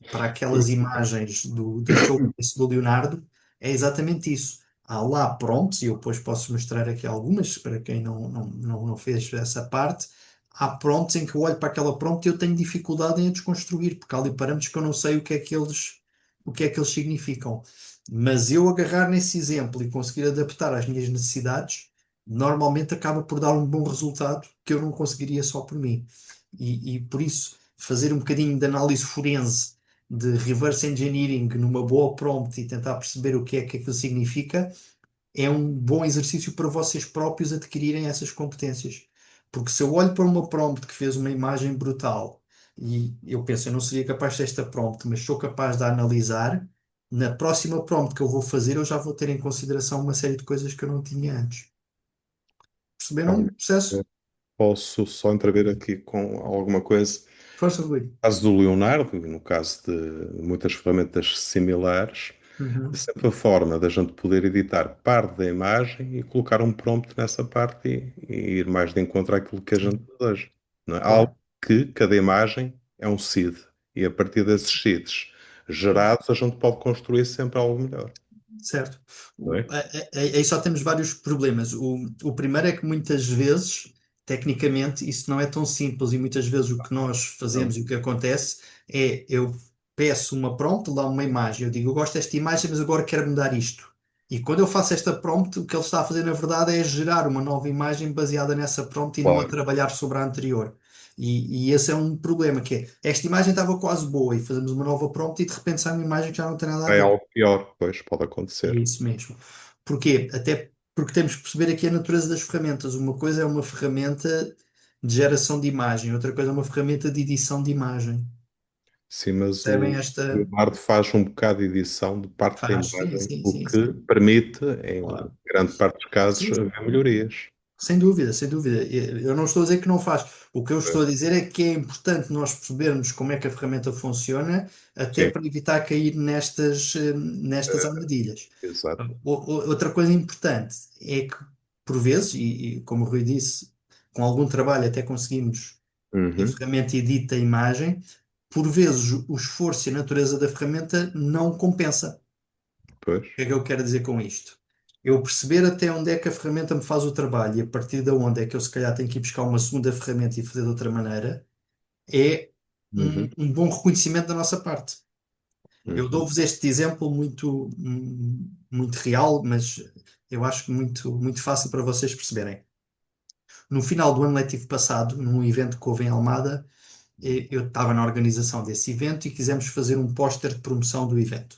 S1: para aquelas imagens da showcase do Leonardo é exatamente isso. Há lá prompts, e eu depois posso mostrar aqui algumas para quem não fez essa parte.
S7: há prompts em que eu olho para aquela prompt e eu tenho dificuldade em a desconstruir, porque há ali parâmetros que eu não sei o que é que eles significam. Mas eu agarrar nesse exemplo e conseguir adaptar às minhas necessidades, normalmente acaba por dar um bom resultado que eu não conseguiria só por mim. E por isso, fazer um bocadinho de análise forense, de reverse engineering numa boa prompt e tentar perceber o que é que aquilo significa, é um bom exercício para vocês próprios adquirirem essas competências. Porque se eu olho para uma prompt que fez uma imagem brutal e eu penso, eu não seria capaz desta prompt, mas sou capaz de analisar, na próxima prompt que eu vou fazer, eu já vou ter em consideração uma série de coisas que eu não tinha antes. Perceberam
S5: Olha,
S7: o processo?
S5: posso só intervir aqui com alguma coisa.
S7: Força, Rui.
S5: No caso do Leonardo, e no caso de muitas ferramentas similares, é
S7: Uhum.
S5: sempre a forma da gente poder editar parte da imagem e colocar um prompt nessa parte e ir mais de encontro àquilo que a gente
S7: Sim,
S5: deseja. Não é?
S7: claro.
S5: Algo que cada imagem é um seed e a partir desses seeds gerados a gente pode construir sempre algo melhor.
S7: Certo.
S5: Não é?
S7: Aí só temos vários problemas. O primeiro é que muitas vezes, tecnicamente, isso não é tão simples e muitas vezes o que nós
S5: Não.
S7: fazemos e o que acontece é eu peço uma prompt, lá uma imagem, eu digo, eu gosto desta imagem, mas agora quero mudar isto. E quando eu faço esta prompt, o que ele está a fazer na verdade é gerar uma nova imagem baseada nessa prompt e não a
S5: Claro,
S7: trabalhar sobre a anterior. E esse é um problema, que é, esta imagem estava quase boa e fazemos uma nova prompt e de repente sai uma imagem que já não tem nada a
S5: é
S7: ver.
S5: algo pior, pois pode
S7: É
S5: acontecer.
S7: isso mesmo. Porquê? Até porque temos que perceber aqui a natureza das ferramentas. Uma coisa é uma ferramenta de geração de imagem, outra coisa é uma ferramenta de edição de imagem.
S5: Sim, mas
S7: Percebem
S5: o
S7: esta?
S5: Leonardo faz um bocado de edição de parte da
S7: Faz, sim,
S5: imagem,
S7: sim,
S5: o
S7: sim,
S5: que
S7: sim.
S5: permite, em
S7: Claro.
S5: grande parte dos casos,
S7: Sim,
S5: haver melhorias.
S7: sem dúvida, sem dúvida. Eu não estou a dizer que não faz. O que eu estou a
S5: Pois.
S7: dizer é que é importante nós percebermos como é que a ferramenta funciona, até
S5: Sim,
S7: para evitar cair nestas
S5: eh,
S7: armadilhas.
S5: exato.
S7: Outra coisa importante é que, por vezes, e como o Rui disse, com algum trabalho até conseguimos que a
S5: Uhum,
S7: ferramenta edite a imagem, por vezes o esforço e a natureza da ferramenta não compensa.
S5: pois.
S7: O que é que eu quero dizer com isto? Eu perceber até onde é que a ferramenta me faz o trabalho e a partir de onde é que eu se calhar tenho que ir buscar uma segunda ferramenta e fazer de outra maneira, é um,
S5: Uhum,
S7: um bom reconhecimento da nossa parte. Eu
S5: uhum,
S7: dou-vos este exemplo muito real, mas eu acho que muito fácil para vocês perceberem. No final do ano letivo passado, num evento que houve em Almada, eu estava na organização desse evento e quisemos fazer um póster de promoção do evento.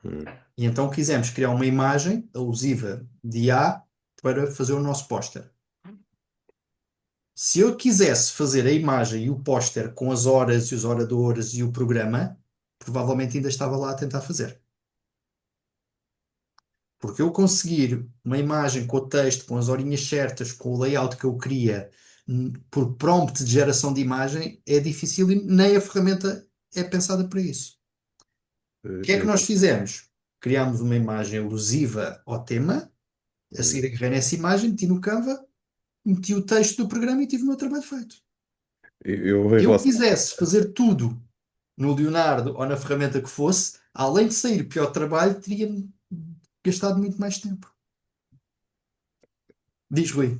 S5: uhum.
S7: E então quisemos criar uma imagem alusiva de IA para fazer o nosso póster. Se eu quisesse fazer a imagem e o póster com as horas e os oradores e o programa, provavelmente ainda estava lá a tentar fazer. Porque eu conseguir uma imagem com o texto, com as horinhas certas, com o layout que eu queria, por prompt de geração de imagem, é difícil e nem a ferramenta é pensada para isso. O que é que
S5: Eu,
S7: nós fizemos? Criámos uma imagem alusiva ao tema, a
S5: uhum.
S7: seguir agarrei nessa imagem, meti no Canva, meti o texto do programa e tive o meu trabalho feito.
S5: Eu, em
S7: Se eu
S5: relação.
S7: quisesse fazer tudo no Leonardo ou na ferramenta que fosse, além de sair pior trabalho, teria gastado muito mais tempo. Diz Rui.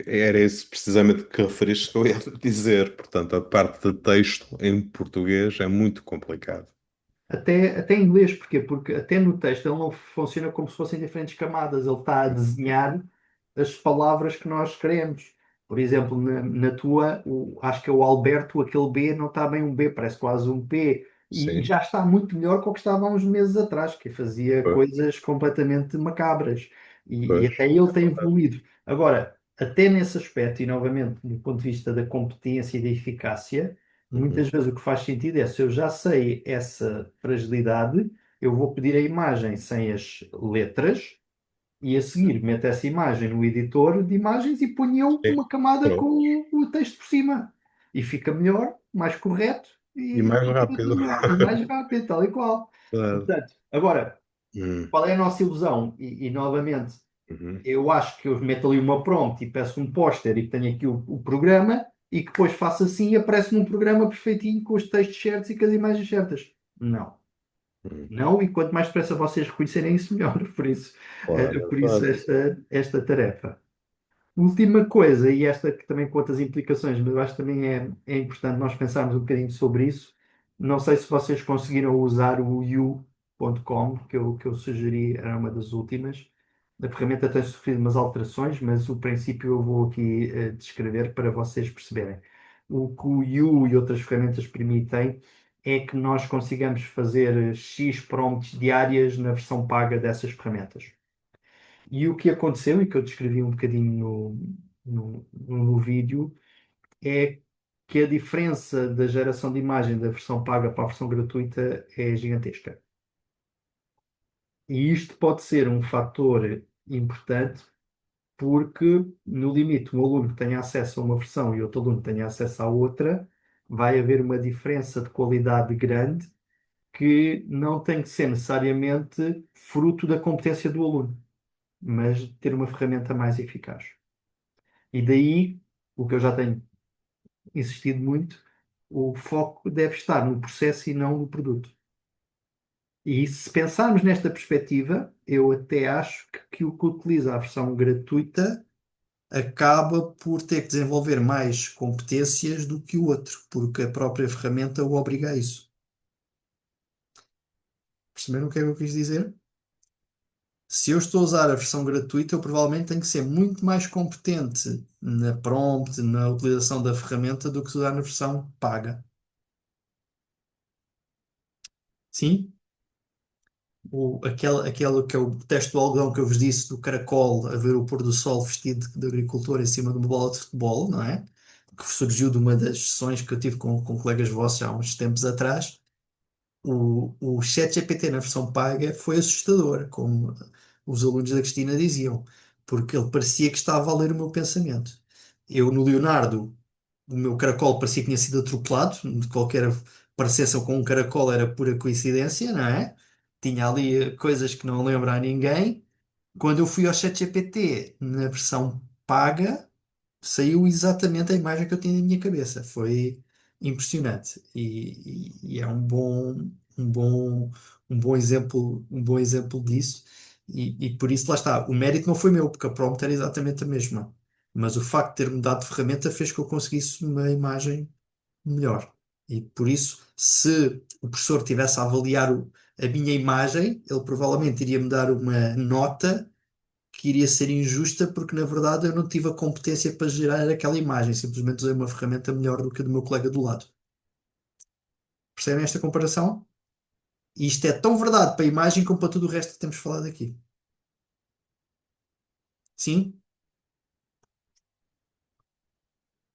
S5: Era esse precisamente que referiste que eu ia dizer. Portanto, a parte de texto em português é muito complicado.
S1: Até em inglês, porquê? Porque até no texto ele não funciona como se fossem diferentes camadas, ele está a desenhar as palavras que nós queremos. Por exemplo, na tua, acho que é o Alberto, aquele B não está bem um B, parece quase um P, e
S5: Sim,
S1: já está muito melhor que o que estava há uns meses atrás, que fazia
S5: pois,
S1: coisas completamente macabras. E
S5: pois.
S1: até ele tem evoluído. Agora, até nesse aspecto, e novamente, do ponto de vista da competência e da eficácia,
S5: Uhum.
S1: muitas vezes o que faz sentido é, se eu já sei essa fragilidade, eu vou pedir a imagem sem as letras e a seguir meto essa imagem no editor de imagens e ponho
S5: Sim,
S1: uma camada com
S5: pronto.
S1: o texto por cima. E fica melhor, mais correto
S5: E
S1: e
S5: mais
S1: fica tudo
S5: rápido.
S1: igual. E mais rápido, tal e qual.
S5: Claro.
S1: Portanto, agora,
S5: Uhum,
S1: qual é a nossa ilusão? E novamente,
S5: uhum.
S1: eu acho que eu meto ali uma prompt e peço um póster e que tenho aqui o programa e que depois faço assim e aparece-me um programa perfeitinho com os textos certos e com as imagens certas. Não.
S5: Uhum.
S1: Não, e quanto mais depressa vocês reconhecerem isso, melhor. Por isso,
S5: Claro, é
S1: por isso
S5: verdade.
S1: esta tarefa. Última coisa, e esta que também com outras implicações, mas eu acho que também é importante nós pensarmos um bocadinho sobre isso. Não sei se vocês conseguiram usar o you.com, que eu sugeri, era uma das últimas. A ferramenta tem sofrido umas alterações, mas o princípio eu vou aqui descrever para vocês perceberem. O que o You e outras ferramentas permitem é que nós consigamos fazer X prompts diárias na versão paga dessas ferramentas. E o que aconteceu, e que eu descrevi um bocadinho no vídeo, é que a diferença da geração de imagem da versão paga para a versão gratuita é gigantesca. E isto pode ser um fator importante porque, no limite, um aluno que tenha acesso a uma versão e outro aluno que tenha acesso à outra, vai haver uma diferença de qualidade grande que não tem que ser necessariamente fruto da competência do aluno, mas de ter uma ferramenta mais eficaz. E daí, o que eu já tenho insistido muito, o foco deve estar no processo e não no produto. E se pensarmos nesta perspectiva, eu até acho que o que utiliza a versão gratuita acaba por ter que desenvolver mais competências do que o outro, porque a própria ferramenta o obriga a isso. Perceberam o que é que eu quis dizer? Se eu estou a usar a versão gratuita, eu provavelmente tenho que ser muito mais competente na prompt, na utilização da ferramenta, do que se usar na versão paga. Sim? Aquele que é o teste do algodão que eu vos disse, do caracol a ver o pôr do sol vestido de agricultor em cima de uma bola de futebol, não é? Que surgiu de uma das sessões que eu tive com colegas vossos há uns tempos atrás. O ChatGPT na versão paga foi assustador, como os alunos da Cristina diziam, porque ele parecia que estava a ler o meu pensamento. Eu, no Leonardo, o meu caracol parecia que tinha sido atropelado, de qualquer parecença com um caracol era pura coincidência, não é? Tinha ali coisas que não lembro a ninguém. Quando eu fui ao ChatGPT na versão paga, saiu exatamente a imagem que eu tinha na minha cabeça. Foi impressionante e é um bom, um bom exemplo disso. E por isso lá está. O mérito não foi meu, porque a prompt era exatamente a mesma. Mas o facto de ter mudado de ferramenta fez que eu conseguisse uma imagem melhor. E por isso, se o professor tivesse a avaliar a minha imagem, ele provavelmente iria me dar uma nota que iria ser injusta, porque na verdade eu não tive a competência para gerar aquela imagem, simplesmente usei uma ferramenta melhor do que a do meu colega do lado. Percebem esta comparação? E isto é tão verdade para a imagem como para tudo o resto que temos falado aqui. Sim?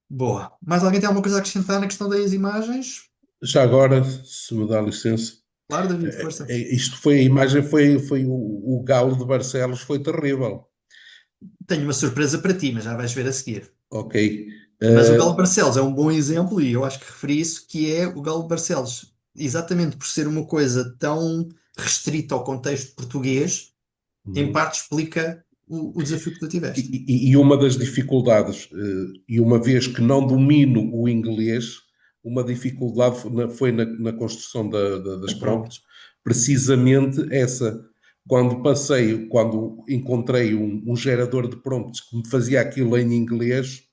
S1: Boa. Mais alguém tem alguma coisa a acrescentar na questão das imagens?
S3: Já agora, se me dá licença,
S7: Claro, David, força.
S3: isto foi, a imagem foi o Galo de Barcelos, foi terrível.
S7: Tenho uma surpresa para ti, mas já vais ver a seguir.
S3: Ok.
S7: Mas o Galo de Barcelos é um bom exemplo, e eu acho que referi isso, que é o Galo de Barcelos. Exatamente por ser uma coisa tão restrita ao contexto português, em parte explica o desafio que tu tiveste.
S3: E uma das dificuldades, e uma vez que não domino o inglês, uma dificuldade foi na construção das prompts, precisamente essa. Quando encontrei um gerador de prompts que me fazia aquilo em inglês,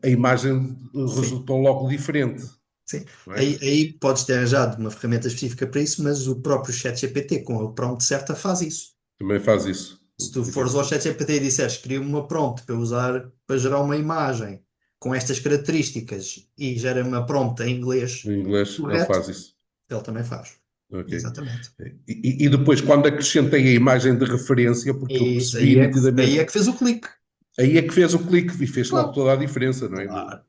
S3: a imagem resultou logo diferente.
S7: Sim.
S3: Não é?
S7: Aí podes ter arranjado uma ferramenta específica para isso, mas o próprio ChatGPT, com a prompt certa, faz isso.
S3: Também faz isso.
S7: Se tu fores ao ChatGPT e disseres que queria uma prompt para usar para gerar uma imagem com estas características e gera uma prompt em inglês
S3: Em inglês, ele
S7: correto,
S3: faz isso.
S7: ele também faz.
S3: Okay.
S7: Exatamente.
S3: E depois, quando acrescentei a imagem de referência, porque eu percebi nitidamente.
S7: Aí é que fez o clique.
S3: Aí é que fez o clique e fez logo
S7: Claro.
S3: toda a diferença, não é?
S7: Claro.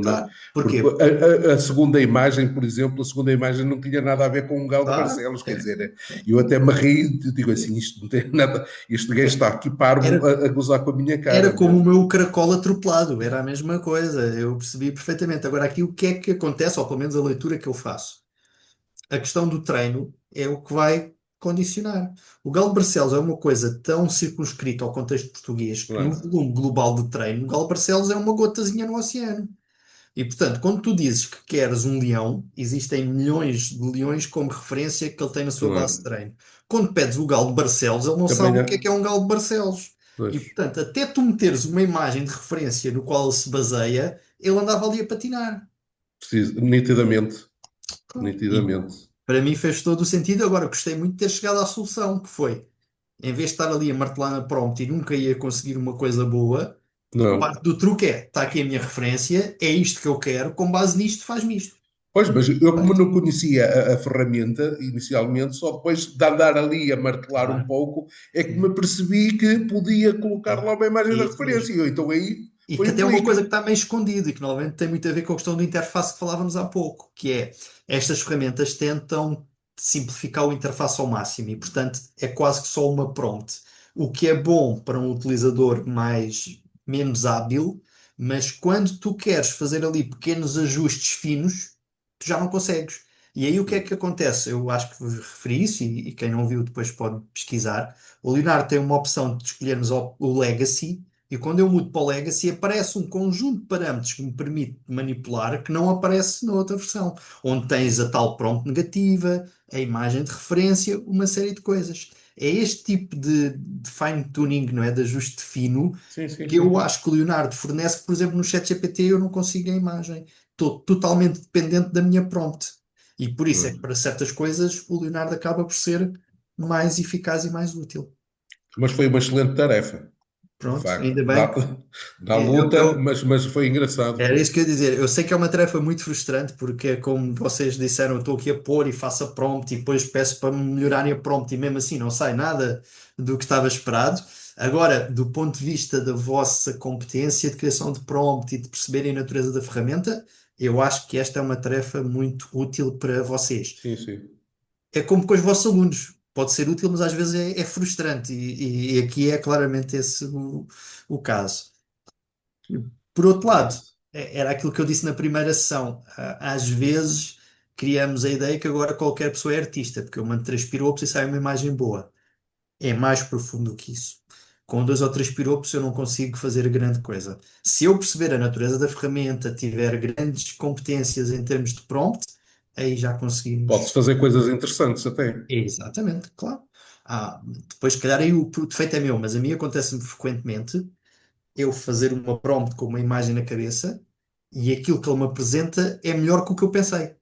S3: Claro.
S7: Porquê?
S3: Porque a segunda imagem, por exemplo, a segunda imagem não tinha nada a ver com o Galo de Barcelos, quer dizer, eu até me ri, digo assim, isto não tem nada, este gajo está aqui parvo a gozar com a minha cara.
S7: Era como o meu caracol atropelado, era a mesma coisa, eu percebi perfeitamente. Agora aqui o que é que acontece, ou pelo menos a leitura que eu faço? A questão do treino é o que vai condicionar. O Galo de Barcelos é uma coisa tão circunscrita ao contexto português que
S3: Claro.
S7: no volume global de treino, o Galo de Barcelos é uma gotazinha no oceano. E portanto, quando tu dizes que queres um leão, existem milhões de leões como referência que ele tem na sua
S3: Claro.
S7: base de treino. Quando pedes o Galo de Barcelos, ele não
S3: Também
S7: sabe o que é um Galo de Barcelos.
S3: Pois,
S7: E, portanto, até tu meteres uma imagem de referência no qual ele se baseia, ele andava ali a patinar.
S3: nitidamente,
S7: Pronto. E
S3: nitidamente.
S7: para mim fez todo o sentido. Agora, gostei muito de ter chegado à solução, que foi, em vez de estar ali a martelar na prompt e nunca ia conseguir uma coisa boa,
S3: Não.
S7: parte do truque é, está aqui a minha referência, é isto que eu quero, com base nisto faz-me isto.
S3: Pois, mas eu como não conhecia a ferramenta inicialmente, só depois de andar ali a martelar um
S7: Claro.
S3: pouco, é que me percebi que podia colocar lá uma
S7: É
S3: imagem da
S7: isso mesmo.
S3: referência. Então aí
S7: E
S3: foi
S7: que
S3: um
S7: até é uma
S3: clique.
S7: coisa que está meio escondida e que normalmente tem muito a ver com a questão do interface que falávamos há pouco, que é estas ferramentas tentam simplificar o interface ao máximo e, portanto, é quase que só uma prompt. O que é bom para um utilizador menos hábil, mas quando tu queres fazer ali pequenos ajustes finos, tu já não consegues. E aí o que é que acontece? Eu acho que vos referi isso e quem não viu depois pode pesquisar. O Leonardo tem uma opção de escolhermos o Legacy. E quando eu mudo para o Legacy, aparece um conjunto de parâmetros que me permite manipular que não aparece na outra versão, onde tens a tal prompt negativa, a imagem de referência, uma série de coisas. É este tipo de fine-tuning, não é? De ajuste fino,
S3: Sim, sim,
S7: que eu
S3: sim.
S7: acho que o Leonardo fornece, que, por exemplo, no ChatGPT eu não consigo a imagem. Estou totalmente dependente da minha prompt. E por isso é que para certas coisas o Leonardo acaba por ser mais eficaz e mais útil.
S3: Mas foi uma excelente tarefa, de
S7: Pronto,
S3: facto.
S7: ainda bem
S3: Dá,
S7: que
S3: dá
S7: eu,
S3: luta,
S7: eu-
S3: mas foi engraçado,
S7: era
S3: foi.
S7: isso que eu ia dizer. Eu sei que é uma tarefa muito frustrante, porque, como vocês disseram, eu estou aqui a pôr e faço a prompt e depois peço para me melhorarem a prompt e mesmo assim não sai nada do que estava esperado. Agora, do ponto de vista da vossa competência de criação de prompt e de perceberem a natureza da ferramenta, eu acho que esta é uma tarefa muito útil para vocês.
S3: Sim, sim.
S7: É como com os vossos alunos. Pode ser útil, mas às vezes é frustrante e aqui é claramente esse o caso. Por outro lado,
S3: Exato.
S7: era aquilo que eu disse na primeira sessão. Às vezes criamos a ideia que agora qualquer pessoa é artista, porque eu mando 3 piropos e sai uma imagem boa. É mais profundo que isso. Com 2 ou 3 piropos eu não consigo fazer grande coisa. Se eu perceber a natureza da ferramenta, tiver grandes competências em termos de prompt, aí já
S3: Pode-se
S7: conseguimos.
S3: fazer coisas interessantes até.
S7: Exatamente, claro. Depois, se calhar, aí o defeito é meu, mas a mim acontece-me frequentemente eu fazer uma prompt com uma imagem na cabeça e aquilo que ele me apresenta é melhor que o que eu pensei.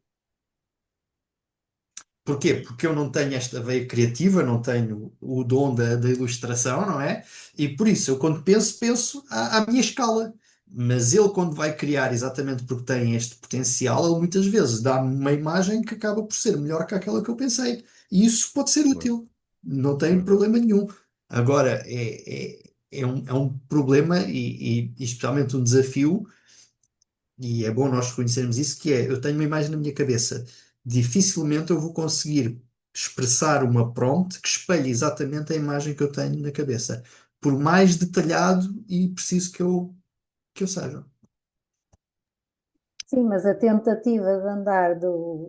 S7: Porquê? Porque eu não tenho esta veia criativa, não tenho o dom da ilustração, não é? E por isso, eu quando penso, penso à minha escala. Mas ele, quando vai criar, exatamente porque tem este potencial, ele muitas vezes dá-me uma imagem que acaba por ser melhor que aquela que eu pensei. E isso pode ser
S3: Não é?
S7: útil, não tem
S3: Não é?
S7: problema nenhum. Agora, é um problema e especialmente um desafio e é bom nós reconhecermos isso, que é, eu tenho uma imagem na minha cabeça, dificilmente eu vou conseguir expressar uma prompt que espelhe exatamente a imagem que eu tenho na cabeça, por mais detalhado e preciso que eu seja.
S4: Sim, mas a tentativa de andar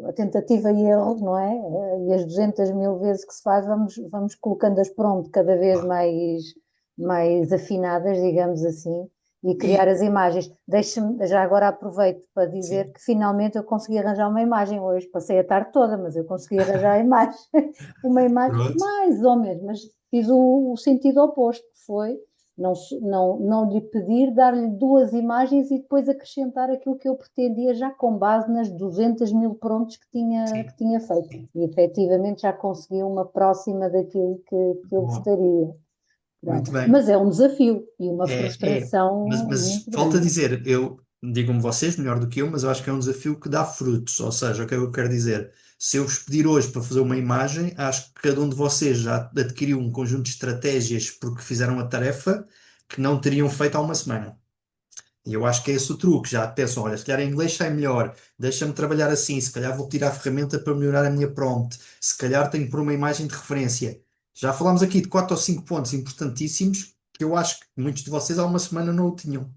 S4: a tentativa e erro, não é? E as 200 mil vezes que se faz, vamos colocando as pronto cada vez
S7: Claro.
S4: mais afinadas, digamos assim, e criar
S7: E,
S4: as imagens. Deixe-me, já agora aproveito para dizer
S7: sim,
S4: que finalmente eu consegui arranjar uma imagem hoje. Passei a tarde toda, mas eu consegui arranjar a imagem. Uma imagem
S7: pronto.
S4: mais ou menos, mas fiz o sentido oposto, que foi não lhe pedir, dar-lhe 2 imagens e depois acrescentar aquilo que eu pretendia já com base nas 200 mil prontos que tinha,
S7: Sim,
S4: que tinha feito.
S7: sim.
S4: E efetivamente já consegui uma próxima daquilo que eu
S7: Boa.
S4: gostaria.
S7: Muito
S4: Pronto.
S7: bem.
S4: Mas é um desafio e uma
S7: Mas,
S4: frustração
S7: mas
S4: muito
S7: falta
S4: grande.
S7: dizer, eu digam-me vocês melhor do que eu, mas eu acho que é um desafio que dá frutos. Ou seja, o que é que eu quero dizer? Se eu vos pedir hoje para fazer uma imagem, acho que cada um de vocês já adquiriu um conjunto de estratégias porque fizeram a tarefa que não teriam feito há uma semana. E eu acho que é esse o truque. Já pensam, olha, se calhar em inglês sai melhor, deixa-me trabalhar assim, se calhar vou tirar a ferramenta para melhorar a minha prompt, se calhar tenho que pôr uma imagem de referência. Já falámos aqui de 4 ou 5 pontos importantíssimos que eu acho que muitos de vocês há uma semana não o tinham.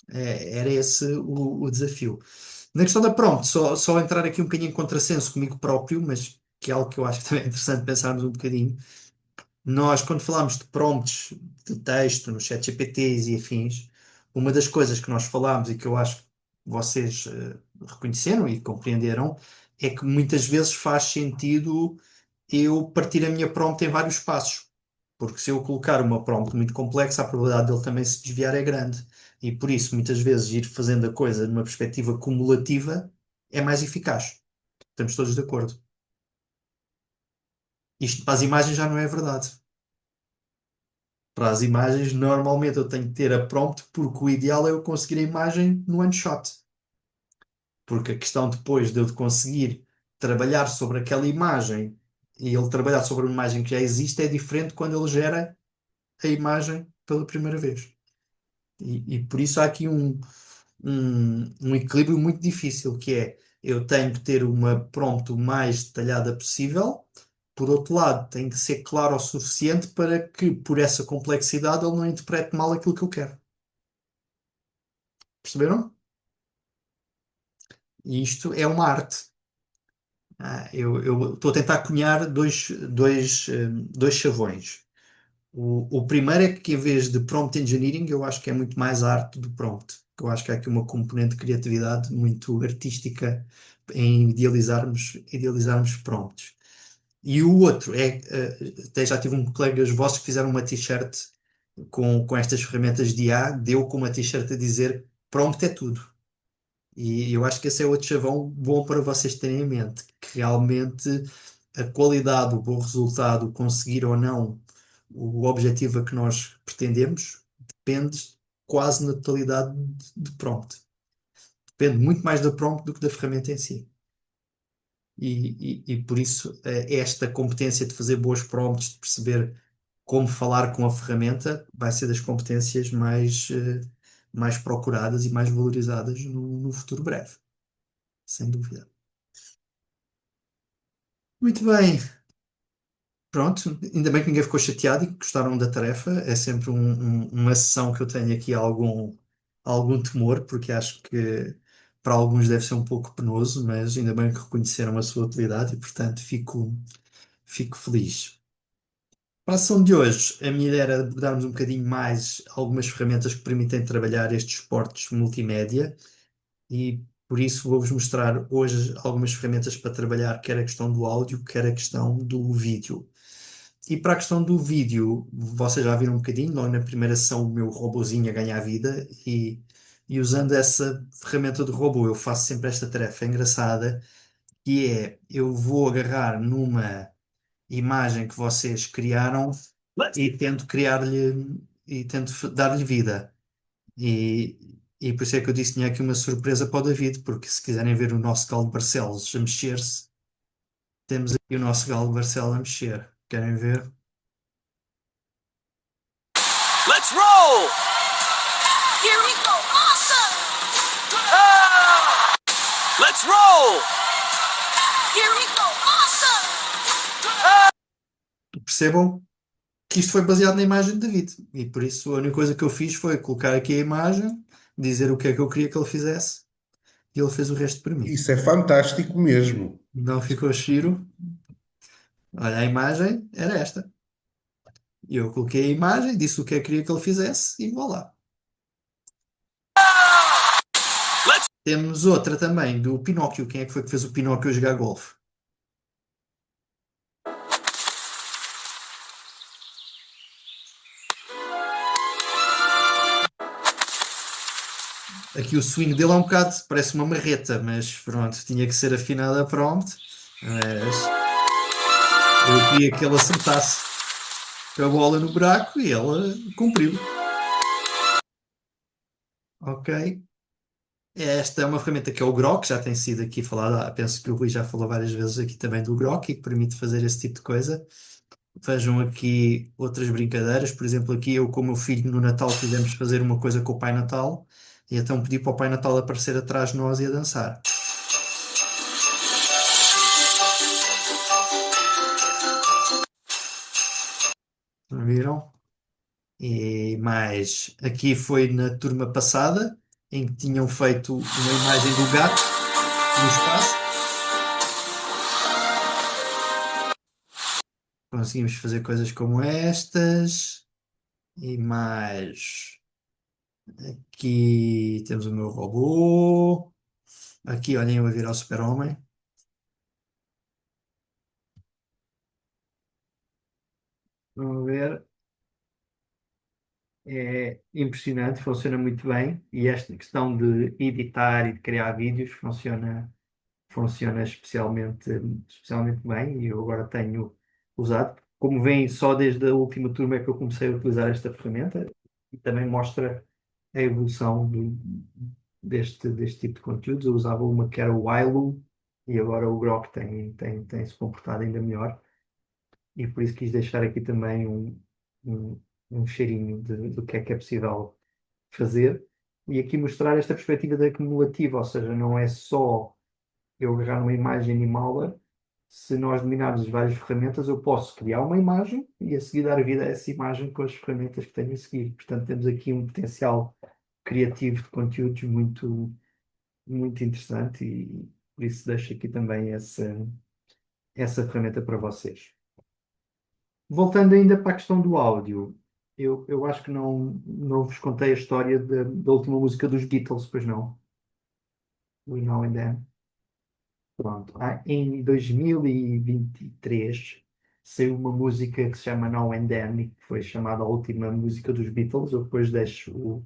S7: Era esse o desafio. Na questão da prompt, só entrar aqui um bocadinho em contrassenso comigo próprio, mas que é algo que eu acho que também é interessante pensarmos um bocadinho. Nós, quando falamos de prompts de texto, nos ChatGPTs e afins, uma das coisas que nós falámos e que eu acho que vocês reconheceram e compreenderam é que muitas vezes faz sentido eu partir a minha prompt em vários passos. Porque se eu colocar uma prompt muito complexa, a probabilidade dele também se desviar é grande. E por isso, muitas vezes, ir fazendo a coisa numa perspectiva cumulativa é mais eficaz. Estamos todos de acordo. Isto para as imagens já não é verdade. Para as imagens, normalmente eu tenho que ter a prompt, porque o ideal é eu conseguir a imagem no one shot. Porque a questão depois de eu conseguir trabalhar sobre aquela imagem e ele trabalhar sobre uma imagem que já existe é diferente quando ele gera a imagem pela primeira vez. E por isso há aqui um equilíbrio muito difícil, que é eu tenho que ter uma prompt o mais detalhada possível, por outro lado, tem que ser claro o suficiente para que, por essa complexidade, ele não interprete mal aquilo que eu quero. Perceberam? E isto é uma arte. Eu estou a tentar cunhar dois chavões. O primeiro é que, em vez de prompt engineering, eu acho que é muito mais arte do prompt. Eu acho que há aqui uma componente de criatividade muito artística em idealizarmos prompts. E o outro é, até já tive colegas vossos que fizeram uma t-shirt com estas ferramentas de IA, deu com uma t-shirt a dizer prompt é tudo. E eu acho que esse é outro chavão bom para vocês terem em mente, que realmente a qualidade, o bom resultado, o conseguir ou não o objetivo a que nós pretendemos, depende quase na totalidade de prompt. Depende muito mais da prompt do que da ferramenta em si. E por isso, esta competência de fazer boas prompts, de perceber como falar com a ferramenta, vai ser das competências mais procuradas e mais valorizadas no futuro breve, sem dúvida. Muito bem. Pronto, ainda bem que ninguém ficou chateado e que gostaram da tarefa. É sempre uma sessão que eu tenho aqui algum temor, porque acho que para alguns deve ser um pouco penoso, mas ainda bem que reconheceram a sua utilidade e, portanto, fico feliz. Para a sessão de hoje, a minha ideia era abordarmos um bocadinho mais algumas ferramentas que permitem trabalhar estes suportes multimédia e por isso vou-vos mostrar hoje algumas ferramentas para trabalhar quer a questão do áudio, quer a questão do vídeo. E para a questão do vídeo, vocês já viram um bocadinho, logo na primeira sessão, o meu robozinho a ganhar vida e usando essa ferramenta do robô, eu faço sempre esta tarefa engraçada, que é, eu vou agarrar numa imagem que vocês criaram e tento dar-lhe vida. E por isso é que eu disse que tinha aqui uma surpresa para o David, porque se quiserem ver o nosso Galo de Barcelos a mexer-se, temos aqui o nosso Galo de Barcelos a mexer. Querem ver?
S8: Let's roll! Here we go! Awesome! Ah! Let's roll! Here we go! Awesome!
S7: Percebam que isto foi baseado na imagem de David. E por isso a única coisa que eu fiz foi colocar aqui a imagem, dizer o que é que eu queria que ele fizesse, e ele fez o resto para mim.
S3: Isso é fantástico mesmo.
S7: Não ficou giro. Olha, a imagem era esta. E eu coloquei a imagem, disse o que é que queria que ele fizesse, e voilá. Temos outra também, do Pinóquio. Quem é que foi que fez o Pinóquio jogar golfe? Aqui o swing dele é um bocado, parece uma marreta, mas pronto, tinha que ser afinada a prompt. Mas eu queria que ele acertasse com a bola no buraco e ele cumpriu. Ok. Esta é uma ferramenta que é o Grok, já tem sido aqui falada, penso que o Rui já falou várias vezes aqui também do Grok e que permite fazer esse tipo de coisa. Vejam aqui outras brincadeiras, por exemplo, aqui eu com o meu filho no Natal quisemos fazer uma coisa com o Pai Natal e então pedi para o Pai Natal aparecer atrás de nós e a dançar. Viram? E mais, aqui foi na turma passada, em que tinham feito uma imagem do gato no espaço. Conseguimos fazer coisas como estas. E mais, aqui temos o meu robô. Aqui, olhem, eu a virar o super-homem. Vamos ver.
S1: é impressionante, funciona muito bem e esta questão de editar e de criar vídeos funciona especialmente bem e eu agora tenho usado. Como vem só desde a última turma é que eu comecei a utilizar esta ferramenta e também mostra a evolução deste tipo de conteúdos. Eu usava uma que era o Ailu e agora o Grok tem se comportado ainda melhor e por isso quis deixar aqui também um, um cheirinho do que é possível fazer e aqui mostrar esta perspectiva da acumulativa, ou seja, não é só eu agarrar uma imagem e animá-la. Se nós dominarmos as várias ferramentas, eu posso criar uma imagem e a seguir dar vida a essa imagem com as ferramentas que tenho a seguir. Portanto, temos aqui um potencial criativo de conteúdos muito interessante e por isso deixo aqui também essa ferramenta para vocês. Voltando ainda para a questão do áudio, eu acho que não vos contei a história da última música dos Beatles, pois não? We Now and Then. Pronto. Em 2023 saiu uma música que se chama Now and Then, e que foi chamada a última música dos Beatles. Eu depois deixo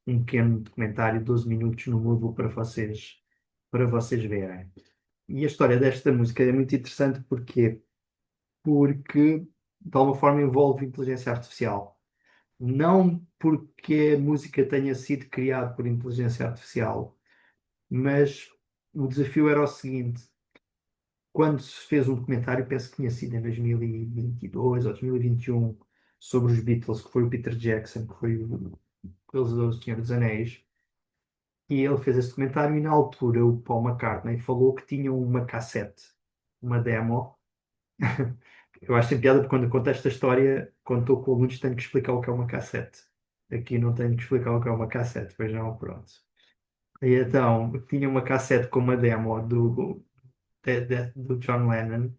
S1: um pequeno documentário de 12 minutos no Moodle para vocês verem. E a história desta música é muito interessante porque de alguma forma envolve inteligência artificial. Não porque a música tenha sido criada por inteligência artificial, mas o desafio era o seguinte: quando se fez um documentário, penso que tinha sido em 2022 ou 2021, sobre os Beatles, que foi o Peter Jackson, que foi o realizador do Senhor dos Anéis, e ele fez esse documentário e na altura o Paul McCartney falou que tinha uma cassete, uma demo. Eu acho sempre piada porque quando conto esta história, quando estou com alunos, tenho que explicar o que é uma cassete. Aqui não tenho que explicar o que é uma cassete, pois não, pronto. E então, tinha uma cassete com uma demo do John Lennon.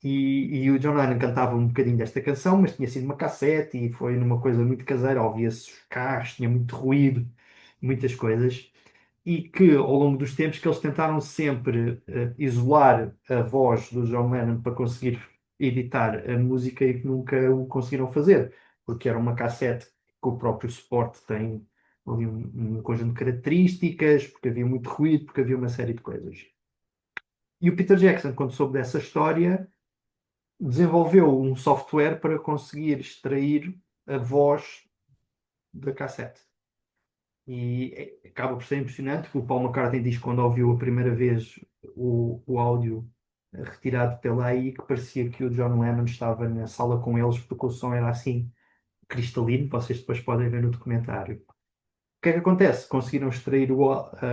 S1: E o John Lennon cantava um bocadinho desta canção, mas tinha sido uma cassete e foi numa coisa muito caseira, ouvia-se os carros, tinha muito ruído, muitas coisas, e que ao longo dos tempos que eles tentaram sempre isolar a voz do John Lennon para conseguir editar a música e que nunca o conseguiram fazer, porque era uma cassete que o próprio suporte tem ali um conjunto de características, porque havia muito ruído, porque havia uma série de coisas. E o Peter Jackson, quando soube dessa história, desenvolveu um software para conseguir extrair a voz da cassete. E acaba por ser impressionante, porque o Paul McCartney diz que quando ouviu a primeira vez o áudio retirado pela AI, que parecia que o John Lennon estava na sala com eles, porque o som era assim cristalino, vocês depois podem ver no documentário. O que é que acontece? Conseguiram extrair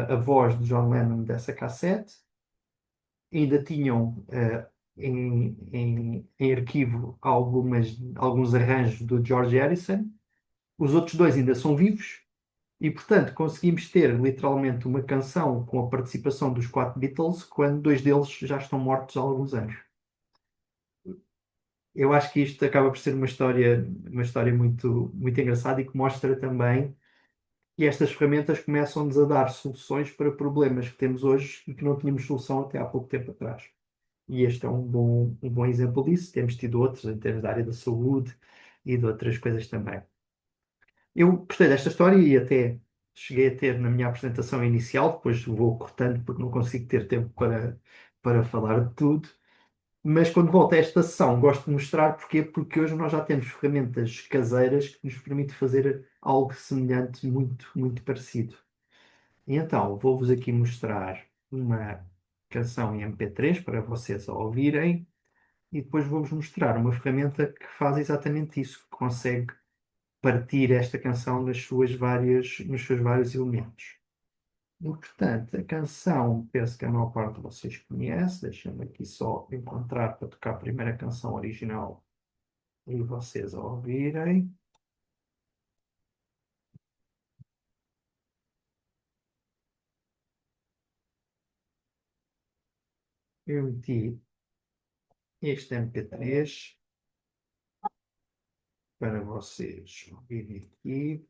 S1: a voz de John Lennon dessa cassete, ainda tinham em arquivo alguns arranjos do George Harrison. Os outros dois ainda são vivos e, portanto, conseguimos ter literalmente uma canção com a participação dos 4 Beatles quando dois deles já estão mortos há alguns anos. Eu acho que isto acaba por ser uma história muito, muito engraçada e que mostra também que estas ferramentas começam-nos a dar soluções para problemas que temos hoje e que não tínhamos solução até há pouco tempo atrás. E este é um bom exemplo disso. Temos tido outros em termos da área da saúde e de outras coisas também. Eu gostei desta história e até cheguei a ter na minha apresentação inicial, depois vou cortando porque não consigo ter tempo para falar de tudo. Mas quando volto a esta sessão, gosto de mostrar porque hoje nós já temos ferramentas caseiras que nos permitem fazer algo semelhante, muito, muito parecido. E então, vou-vos aqui mostrar uma canção em MP3 para vocês ouvirem e depois vou-vos mostrar uma ferramenta que faz exatamente isso, que consegue partir esta canção nos seus vários elementos. E, portanto, a canção, penso que a maior parte de vocês conhece, deixem-me aqui só encontrar para tocar a primeira canção original e vocês a ouvirem. Eu meti este MP3 para vocês ouvirem aqui.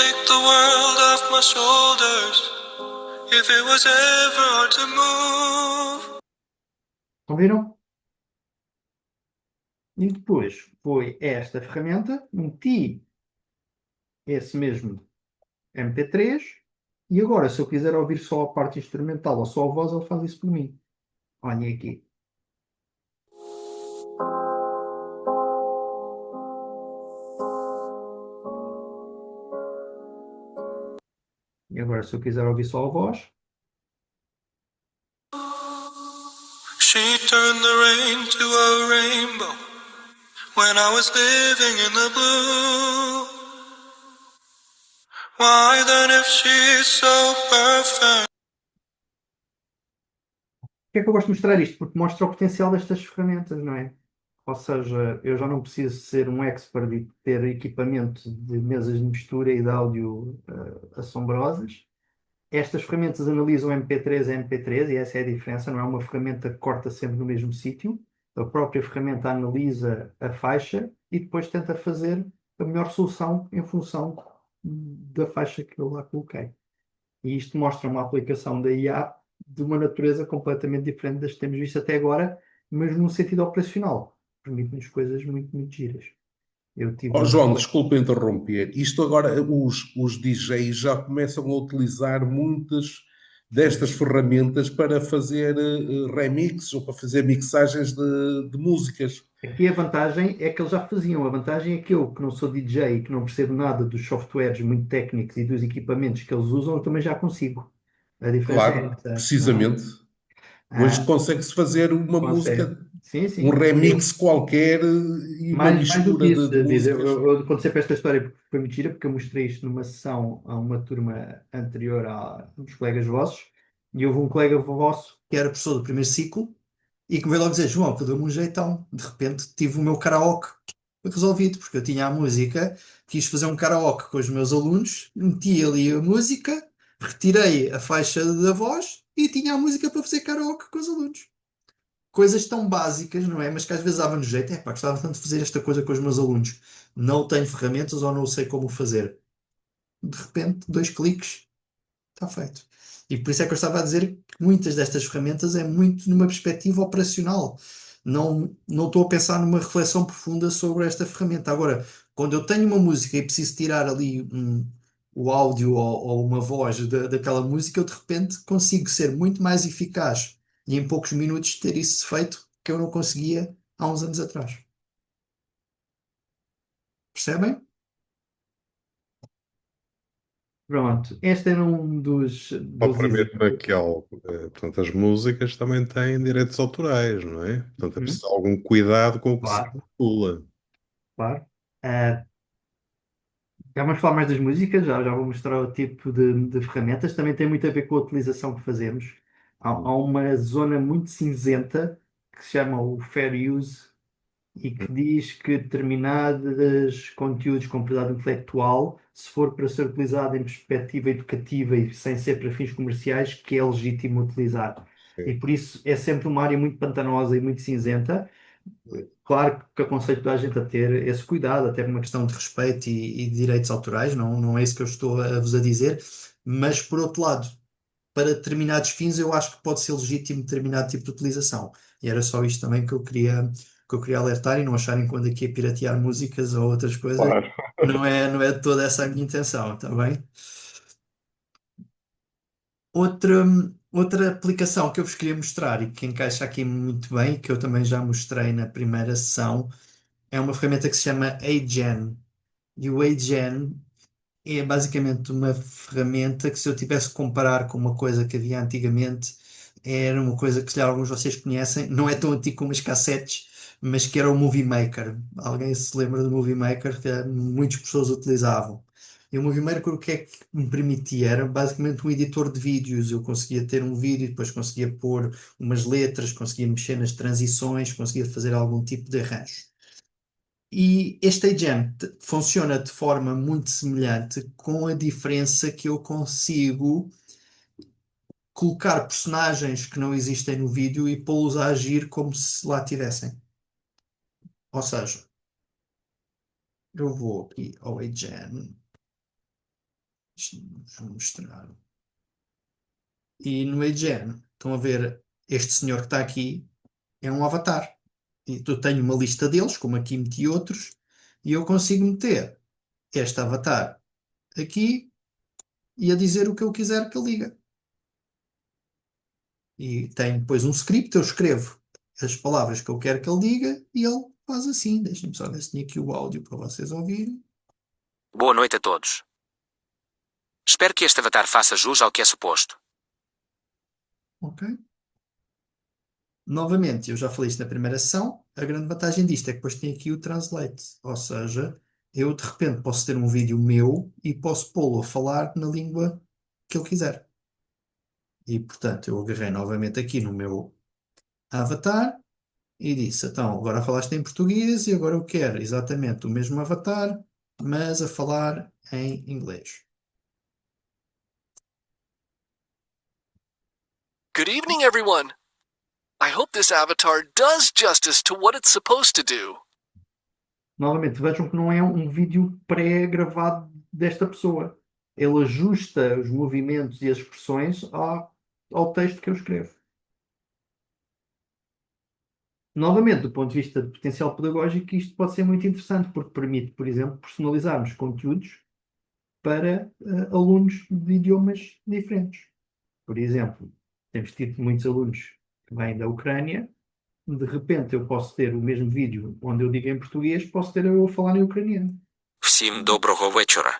S8: take the world off my shoulders if it was ever hard to move.
S1: Não viram? E depois foi esta ferramenta, meti esse mesmo MP3 e agora, se eu quiser ouvir só a parte instrumental ou só a voz, ele faz isso por mim. Olhem aqui. E agora, se eu quiser ouvir só a voz,
S8: She turned the rain to a rainbow when I was living in the blue. Why then, if she's so perfect?
S1: Porquê é que eu gosto de mostrar isto? Porque mostra o potencial destas ferramentas, não é? Ou seja, eu já não preciso ser um expert e ter equipamento de mesas de mistura e de áudio assombrosas. Estas ferramentas analisam MP3 a MP3 e essa é a diferença, não é uma ferramenta que corta sempre no mesmo sítio. A própria ferramenta analisa a faixa e depois tenta fazer a melhor solução em função da faixa que eu lá coloquei. E isto mostra uma aplicação da IA de uma natureza completamente diferente das que temos visto até agora, mas num sentido operacional. Permite-nos coisas muito, muito giras. Eu tive
S3: Oh,
S1: um
S3: João,
S1: colega.
S3: desculpa interromper. Isto agora, os DJs já começam a utilizar muitas destas ferramentas para fazer remixes ou para fazer mixagens de músicas.
S1: Aqui a vantagem é que eles já faziam. A vantagem é que eu, que não sou DJ e que não percebo nada dos softwares muito técnicos e dos equipamentos que eles usam, eu também já consigo. A diferença é
S3: Claro,
S1: essa, não é?
S3: precisamente. Hoje
S1: Ah,
S3: consegue-se fazer uma
S1: consegue.
S3: música,
S1: Sim,
S3: um
S1: sim.
S3: remix qualquer e uma
S1: Mais do que
S3: mistura
S1: isso,
S3: de
S1: David.
S3: músicas.
S1: Eu contei para esta história porque foi mentira, porque eu mostrei isto numa sessão a uma turma anterior a uns colegas vossos, e houve um colega vosso
S7: Que era professor do primeiro ciclo, e que me veio logo dizer, João, tu deu-me um jeitão. De repente tive o meu karaoke resolvido, porque eu tinha a música, quis fazer um karaoke com os meus alunos, meti ali a música, retirei a faixa da voz e tinha a música para fazer karaoke com os alunos. Coisas tão básicas, não é? Mas que às vezes dava-nos jeito, é pá, gostava tanto de fazer esta coisa com os meus alunos. Não tenho ferramentas ou não sei como fazer. De repente, 2 cliques, está feito. E por isso é que eu estava a dizer que muitas destas ferramentas é muito numa perspectiva operacional. Não estou a pensar numa reflexão profunda sobre esta ferramenta. Agora, quando eu tenho uma música e preciso tirar ali o áudio ou uma voz daquela música, eu de repente consigo ser muito mais eficaz e em poucos minutos ter isso feito que eu não conseguia há uns anos atrás. Percebem?
S1: Pronto, este era um dos
S5: Propriamente
S1: exemplos.
S5: naquele, portanto, as músicas também têm direitos autorais, não é? Portanto, é
S1: Uhum,
S5: preciso algum cuidado com o que se
S1: claro,
S5: manipula.
S1: claro. Já vamos falar mais das músicas, já vou mostrar o tipo de ferramentas. Também tem muito a ver com a utilização que fazemos. Há uma zona muito cinzenta que se chama o Fair Use e que diz que determinados conteúdos com propriedade intelectual, se for para ser utilizado em perspectiva educativa e sem ser para fins comerciais, que é legítimo utilizar. E
S5: Sim.
S1: por isso é sempre uma área muito pantanosa e muito cinzenta. Claro que aconselho toda a gente a ter esse cuidado, até por uma questão de respeito e de direitos autorais, não é isso que eu estou a vos a dizer, mas por outro lado, para determinados fins, eu acho que pode ser legítimo determinado tipo de utilização. E era só isto também que eu queria alertar e não acharem quando aqui a piratear músicas ou outras coisas,
S5: Claro.
S7: não é toda essa a minha intenção, está bem? Outra, outra aplicação que eu vos queria mostrar e que encaixa aqui muito bem, que eu também já mostrei na primeira sessão, é uma ferramenta que se chama AGEN. E o AGEN é basicamente uma ferramenta que, se eu tivesse que comparar com uma coisa que havia antigamente, era uma coisa que se calhar alguns de vocês conhecem, não é tão antigo como as cassetes, mas que era o Movie Maker. Alguém se lembra do Movie Maker que muitas pessoas utilizavam? E o Movie Maker o que é que me permitia? Era basicamente um editor de vídeos. Eu conseguia ter um vídeo, depois conseguia pôr umas letras, conseguia mexer nas transições, conseguia fazer algum tipo de arranjo. E este agent funciona de forma muito semelhante, com a diferença que eu consigo colocar personagens que não existem no vídeo e pô-los a agir como se lá tivessem. Ou seja, eu vou aqui ao agent Deixa-me mostrar. E no AGN, estão a ver, este senhor que está aqui é um avatar. E eu tenho uma lista deles, como aqui meti outros, e eu consigo meter este avatar aqui e a dizer o que eu quiser que ele diga. E tenho depois um script, eu escrevo as palavras que eu quero que ele diga e ele faz assim. Deixem-me só ver se tinha aqui o áudio para vocês ouvirem.
S9: Boa noite a todos. Espero que este avatar faça jus ao que é suposto.
S7: Ok? Novamente, eu já falei isto na primeira sessão, a grande vantagem disto é que depois tem aqui o translate, ou seja, eu de repente posso ter um vídeo meu e posso pô-lo a falar na língua que eu quiser. E portanto, eu agarrei novamente aqui no meu avatar e disse, então, agora falaste em português e agora eu quero exatamente o mesmo avatar, mas a falar em inglês.
S8: Good evening, everyone. I hope this avatar does justice to what it's supposed to do.
S1: Novamente, vejam que não é um vídeo pré-gravado desta pessoa. Ele ajusta os movimentos e as expressões ao texto que eu escrevo. Novamente, do ponto de vista de potencial pedagógico, isto pode ser muito interessante, porque permite, por exemplo, personalizarmos conteúdos para alunos de idiomas diferentes. Por exemplo, temos tido muitos alunos que vêm da Ucrânia, de repente eu posso ter o mesmo vídeo onde eu digo em português, posso ter eu a falar em ucraniano.
S9: Всім доброго вечора.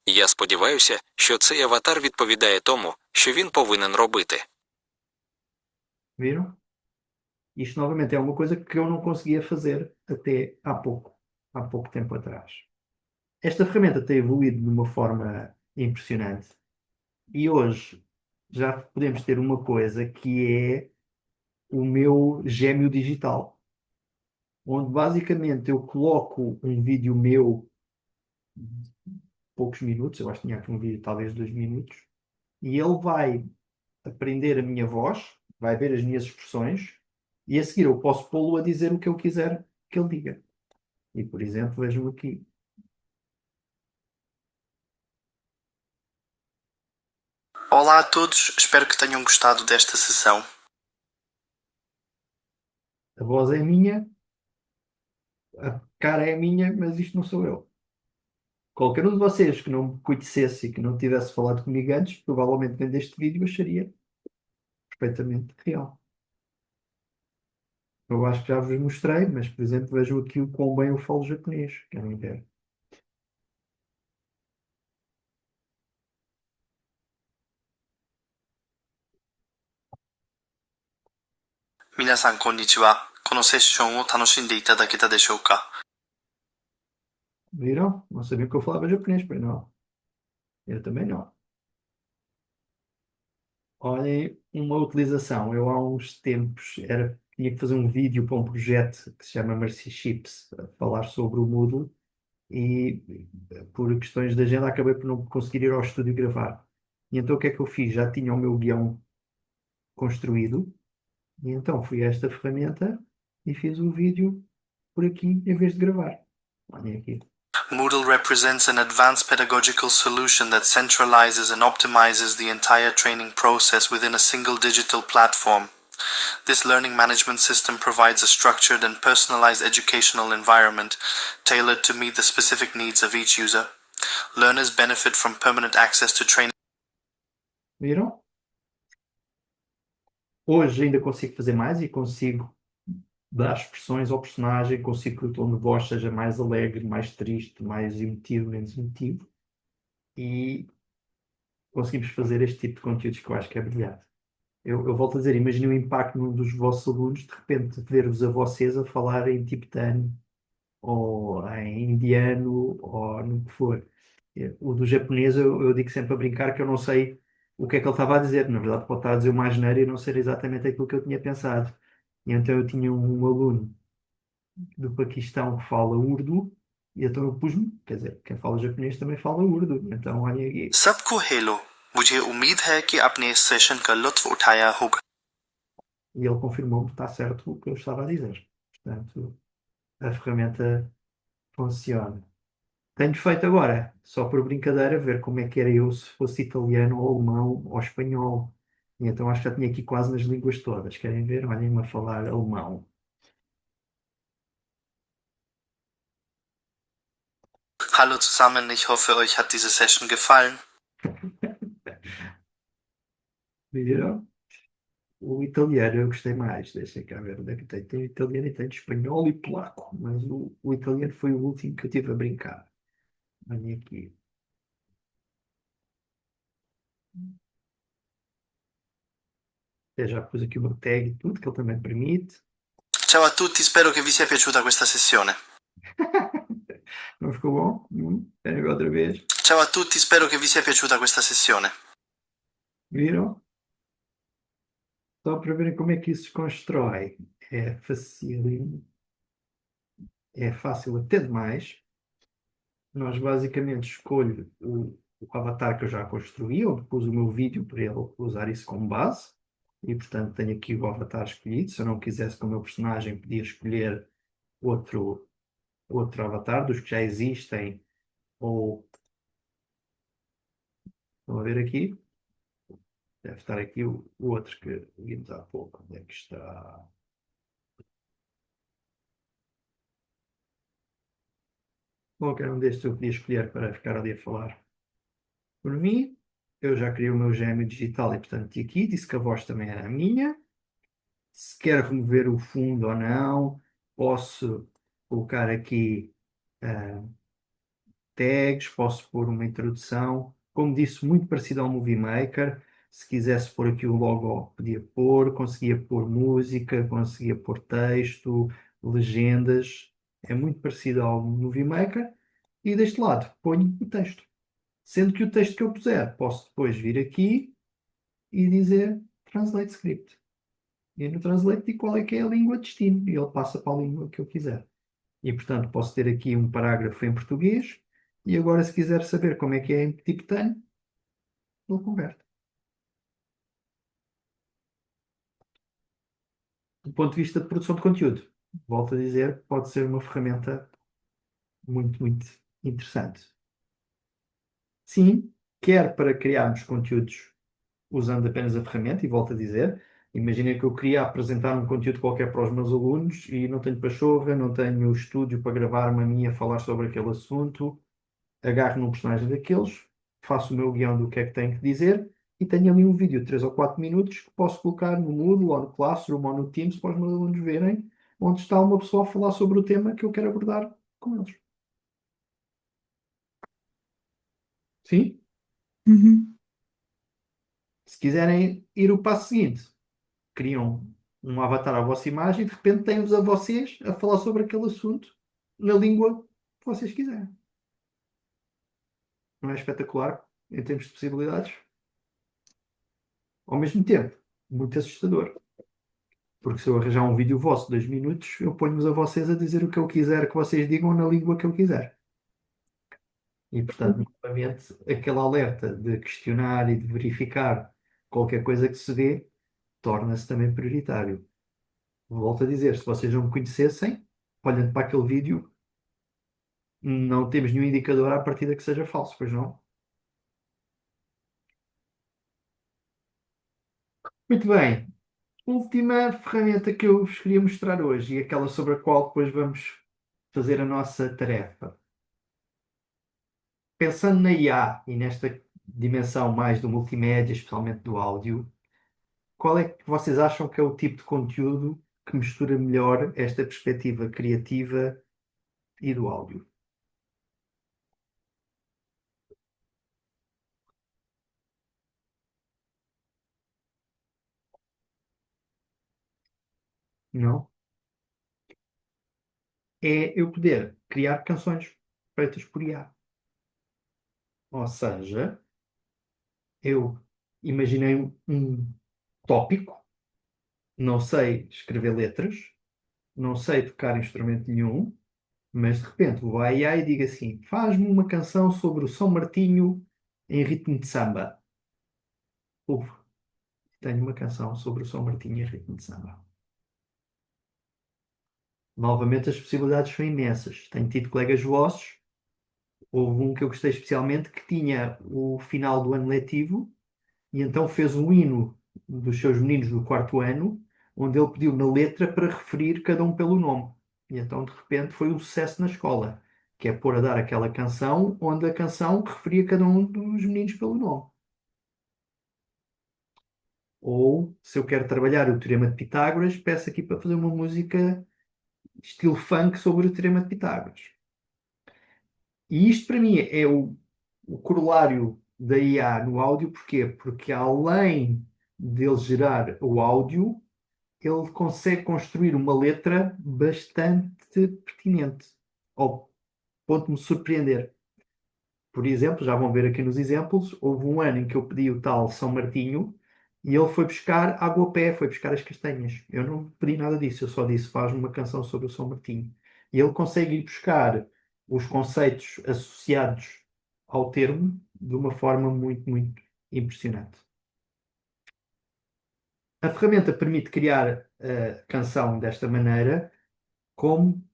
S9: Я сподіваюся, що цей аватар відповідає тому, що він повинен робити.
S1: Viram? Isto novamente é uma coisa que eu não conseguia fazer até há pouco tempo atrás. Esta ferramenta tem evoluído de uma forma impressionante e hoje já podemos ter uma coisa que é o meu gêmeo digital, onde basicamente eu coloco um vídeo meu de poucos minutos, eu acho que tinha aqui um vídeo talvez de 2 minutos, e ele vai aprender a minha voz, vai ver as minhas expressões, e a seguir eu posso pô-lo a dizer o que eu quiser que ele diga. E, por exemplo, vejam aqui.
S10: Olá a todos, espero que tenham gostado desta sessão.
S1: A voz é minha, a cara é minha, mas isto não sou eu. Qualquer um de vocês que não me conhecesse e que não tivesse falado comigo antes, provavelmente vendo este vídeo acharia perfeitamente real. Eu acho que já vos mostrei, mas, por exemplo, vejam aqui o quão bem eu falo japonês. Querem ver?
S10: 皆さんこんにちは。このセッションを楽しんでいただけたでしょうか？
S1: Viram? Não sabiam que eu falava japonês, pois não. Eu também não. Olhem, uma utilização. Eu há uns tempos tinha que fazer um vídeo para um projeto que se chama Mercy Ships, a falar sobre o Moodle, e por questões de agenda acabei por não conseguir ir ao estúdio gravar. E então o que é que eu fiz? Já tinha o meu guião construído, e então fui a esta ferramenta e fiz o vídeo por aqui em vez de gravar. Olhem aqui.
S10: Moodle represents an advanced pedagogical solution that centralizes and optimizes the entire training process within a single digital platform. This learning management system provides a structured and personalized educational environment tailored to meet the specific needs of each user. Learners benefit from permanent access to training.
S1: Viram? Hoje ainda consigo fazer mais e consigo dar expressões ao personagem, consigo que o tom de voz seja mais alegre, mais triste, mais emotivo, menos emotivo. E conseguimos fazer este tipo de conteúdos que eu acho que é brilhante. Eu volto a dizer, imagine o impacto num dos vossos alunos, de repente ver-vos a vocês a falar em tibetano, ou em indiano, ou no que for. O do japonês eu digo sempre a brincar que eu não sei o que é que ele estava a dizer. Na verdade pode estar a dizer uma asneira e não ser exatamente aquilo que eu tinha pensado. E então eu tinha um aluno do Paquistão que fala urdu, e então eu pus-me, quer dizer, quem fala japonês também fala urdu. Então olha aqui.
S10: सबको हेलो, मुझे उम्मीद है कि आपने इस सेशन का लुत्फ उठाया होगा।
S1: E ele confirmou-me que está certo o que eu estava a dizer. Portanto, a ferramenta funciona. Tenho feito agora, só por brincadeira, ver como é que era eu se fosse italiano ou alemão ou espanhol. E então acho que já tinha aqui quase nas línguas todas. Querem ver? Olhem-me a falar alemão.
S10: Hallo zusammen, ich hoffe, euch hat diese Session gefallen.
S1: Viram? O italiano eu gostei mais. Deixem cá ver onde é que tem. Tem italiano e tem espanhol e polaco. Mas o italiano foi o último que eu tive a brincar. Olhem aqui. Eu já pus aqui uma tag e tudo, que ele também permite.
S10: Ciao a tutti, spero che vi sia piaciuta questa sessione.
S1: Não ficou bom? Espera agora outra vez.
S10: Ciao a tutti, spero che vi sia piaciuta questa sessione.
S1: Viram? Só para verem como é que isso se constrói. É facílimo. É fácil até demais. Nós basicamente escolho o avatar que eu já construí, ou pus o meu vídeo para ele usar isso como base. E portanto tenho aqui o avatar escolhido. Se eu não quisesse com o meu personagem, podia escolher outro avatar dos que já existem. Ou estão a ver aqui? Deve estar aqui o outro que vimos há pouco. Onde é que está? Qualquer um destes eu podia escolher para ficar ali a falar por mim. Eu já criei o meu gêmeo digital e, portanto, meti aqui. Disse que a voz também era a minha. Se quer remover o fundo ou não, posso colocar aqui tags, posso pôr uma introdução. Como disse, muito parecido ao Movie Maker. Se quisesse pôr aqui o logo, podia pôr. Conseguia pôr música, conseguia pôr texto, legendas. É muito parecido ao Movie Maker. E deste lado, ponho o texto. Sendo que o texto que eu puser, posso depois vir aqui e dizer Translate Script. E no Translate digo qual é que é a língua de destino. E ele passa para a língua que eu quiser. E, portanto, posso ter aqui um parágrafo em português. E agora, se quiser saber como é que é em tibetano, ele converte. Do ponto de vista de produção de conteúdo, volto a dizer, pode ser uma ferramenta muito, muito interessante. Sim, quer para criarmos conteúdos usando apenas a ferramenta, e volto a dizer, imaginem que eu queria apresentar um conteúdo qualquer para os meus alunos e não tenho pachorra, não tenho estúdio para gravar-me a mim a falar sobre aquele assunto, agarro num personagem daqueles, faço o meu guião do que é que tenho que dizer e tenho ali um vídeo de 3 ou 4 minutos que posso colocar no Moodle ou no Classroom ou no Teams para os meus alunos verem, onde está uma pessoa a falar sobre o tema que eu quero abordar com eles. Sim? Se quiserem ir o passo seguinte, criam um avatar à vossa imagem e de repente têm-vos a vocês a falar sobre aquele assunto na língua que vocês quiserem. Não é espetacular em termos de possibilidades? Ao mesmo tempo, muito assustador. Porque se eu arranjar um vídeo vosso de 2 minutos, eu ponho-vos a vocês a dizer o que eu quiser que vocês digam na língua que eu quiser. E, portanto, novamente, aquele alerta de questionar e de verificar qualquer coisa que se vê torna-se também prioritário. Volto a dizer, se vocês não me conhecessem, olhando para aquele vídeo, não temos nenhum indicador à partida que seja falso, pois não? Muito bem. Última ferramenta que eu vos queria mostrar hoje e aquela sobre a qual depois vamos fazer a nossa tarefa. Pensando na IA e nesta dimensão mais do multimédia, especialmente do áudio, qual é que vocês acham que é o tipo de conteúdo que mistura melhor esta perspectiva criativa e do áudio? Não? É eu poder criar canções feitas por IA. Ou seja, eu imaginei um tópico, não sei escrever letras, não sei tocar instrumento nenhum, mas de repente vou à IA e digo assim: faz-me uma canção sobre o São Martinho em ritmo de samba. Uf, tenho uma canção sobre o São Martinho em ritmo de samba. Novamente as possibilidades são imensas. Tenho tido colegas vossos Houve um que eu gostei especialmente que tinha o final do ano letivo e então fez um hino dos seus meninos do quarto ano, onde ele pediu na letra para referir cada um pelo nome. E então, de repente, foi um sucesso na escola, que é pôr a dar aquela canção, onde a canção referia cada um dos meninos pelo nome. Ou, se eu quero trabalhar o Teorema de Pitágoras, peço aqui para fazer uma música estilo funk sobre o Teorema de Pitágoras. E isto, para mim, é o corolário da IA no áudio. Porquê? Porque, além dele gerar o áudio, ele consegue construir uma letra bastante pertinente, ao ponto de me surpreender. Por exemplo, já vão ver aqui nos exemplos, houve um ano em que eu pedi o tal São Martinho e ele foi buscar água a pé, foi buscar as castanhas. Eu não pedi nada disso, eu só disse faz-me uma canção sobre o São Martinho. E ele consegue ir buscar os conceitos associados ao termo de uma forma muito, muito impressionante. A ferramenta permite criar a canção desta maneira, como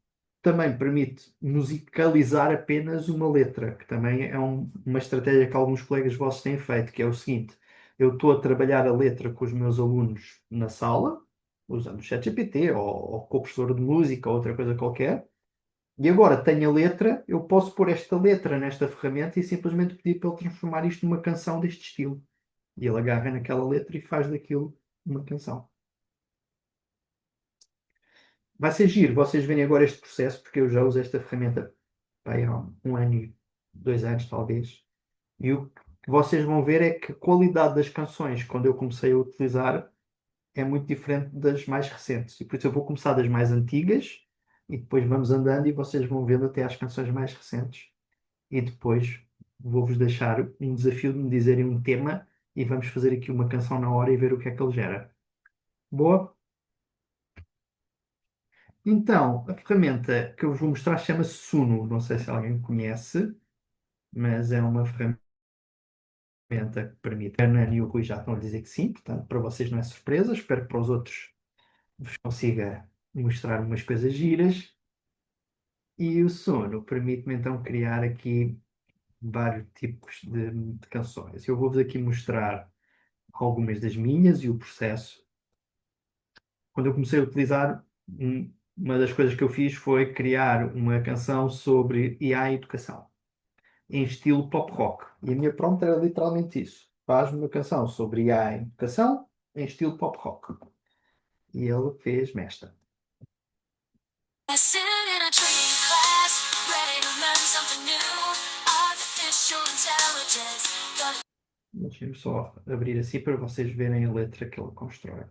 S1: também permite musicalizar apenas uma letra, que também é uma estratégia que alguns colegas vossos têm feito, que é o seguinte: eu estou a trabalhar a letra com os meus alunos na sala, usando o ChatGPT ou com o professor de música ou outra coisa qualquer, e agora tenho a letra, eu posso pôr esta letra nesta ferramenta e simplesmente pedir para ele transformar isto numa canção deste estilo. E ele agarra naquela letra e faz daquilo uma canção. Vai ser giro vocês verem agora este processo, porque eu já uso esta ferramenta há um ano e 2 anos, talvez. E o que vocês vão ver é que a qualidade das canções, quando eu comecei a utilizar, é muito diferente das mais recentes. E por isso eu vou começar das mais antigas e depois vamos andando e vocês vão vendo até às canções mais recentes. E depois vou-vos deixar um desafio de me dizerem um tema e vamos fazer aqui uma canção na hora e ver o que é que ele gera. Boa? Então, a ferramenta que eu vos vou mostrar chama-se Suno. Não sei se alguém conhece, mas é uma ferramenta que permite. A Ana e o Rui já estão a dizer que sim, portanto, para vocês não é surpresa. Espero que para os outros vos consiga mostrar umas coisas giras. E o Suno permite-me então criar aqui vários tipos de canções. Eu vou-vos aqui mostrar algumas das minhas e o processo. Quando eu comecei a utilizar, uma das coisas que eu fiz foi criar uma canção sobre IA e educação, em estilo pop rock. E a minha prompt era literalmente isso. Faz-me uma canção sobre IA e educação, em estilo pop rock. E ele fez-me esta.
S8: I sit in a training class, ready to learn something new. Artificial intelligence.
S1: Deixem-me só abrir assim para vocês verem a letra que ele constrói.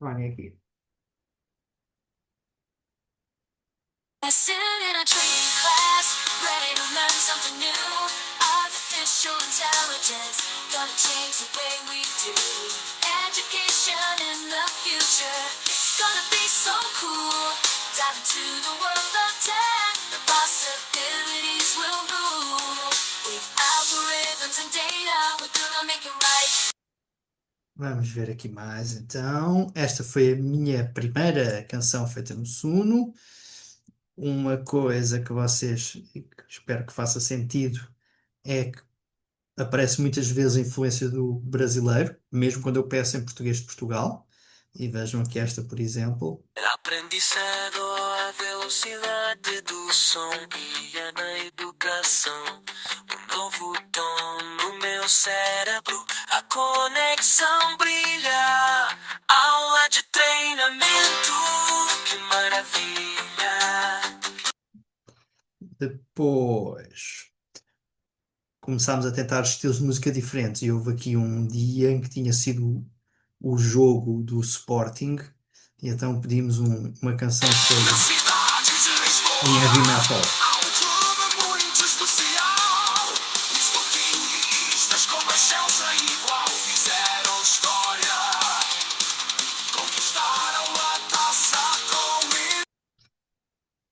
S1: Olhem aqui.
S8: I sit in a training class, ready to learn something new. Artificial intelligence, gonna change the way we do education in the future. It's gonna be so cool. Dive into the world of tech, the possibilities will rule. With algorithms and data, we're gonna make it right.
S7: Vamos ver aqui mais então. Esta foi a minha primeira canção feita no Suno. Uma coisa que vocês, e que espero que faça sentido, é que aparece muitas vezes a influência do brasileiro, mesmo quando eu peço em português de Portugal. E vejam aqui esta, por exemplo.
S8: Aprendizado à velocidade do som guia na educação. Um novo tom no meu cérebro, a conexão brilha. Aula de treinamento, que maravilha.
S7: Depois começámos a tentar estilos de música diferentes e houve aqui um dia em que tinha sido o jogo do Sporting e então pedimos uma canção sobre em heavy metal.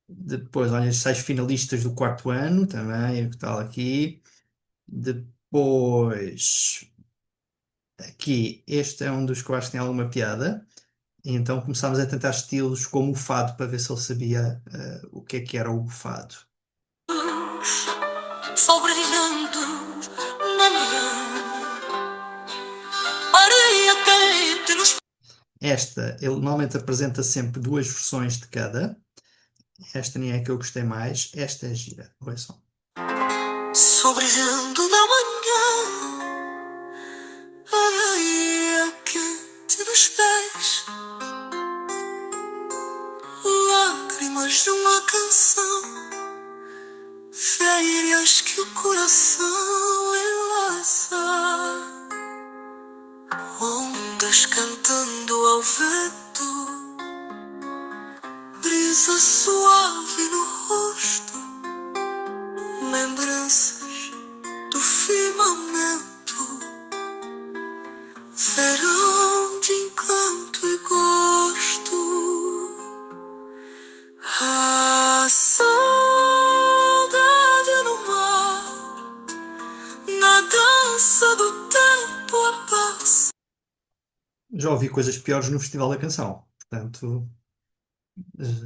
S7: Depois, olha, os 6 finalistas do quarto ano também, o que tal aqui. Depois, aqui, este é um dos que eu acho que tem alguma piada. E então começámos a tentar estilos como o fado para ver se ele sabia o que era o fado.
S8: Sol brilhando na manhã, areia quente nos.
S7: Esta, ele normalmente apresenta sempre duas versões de cada. Esta nem é a que eu gostei mais. Esta é gira. Ouçam.
S8: Sol brilhando na manhã, areia quente dos pés, lágrimas de uma canção, férias que o coração enlaça, ondas cantando ao vento, brisa suave no rosto, lembranças do firmamento, verão de encanto e gosto, a saudade no mar, na dança do tempo a paz.
S7: Já ouvi coisas piores no Festival da Canção. Portanto,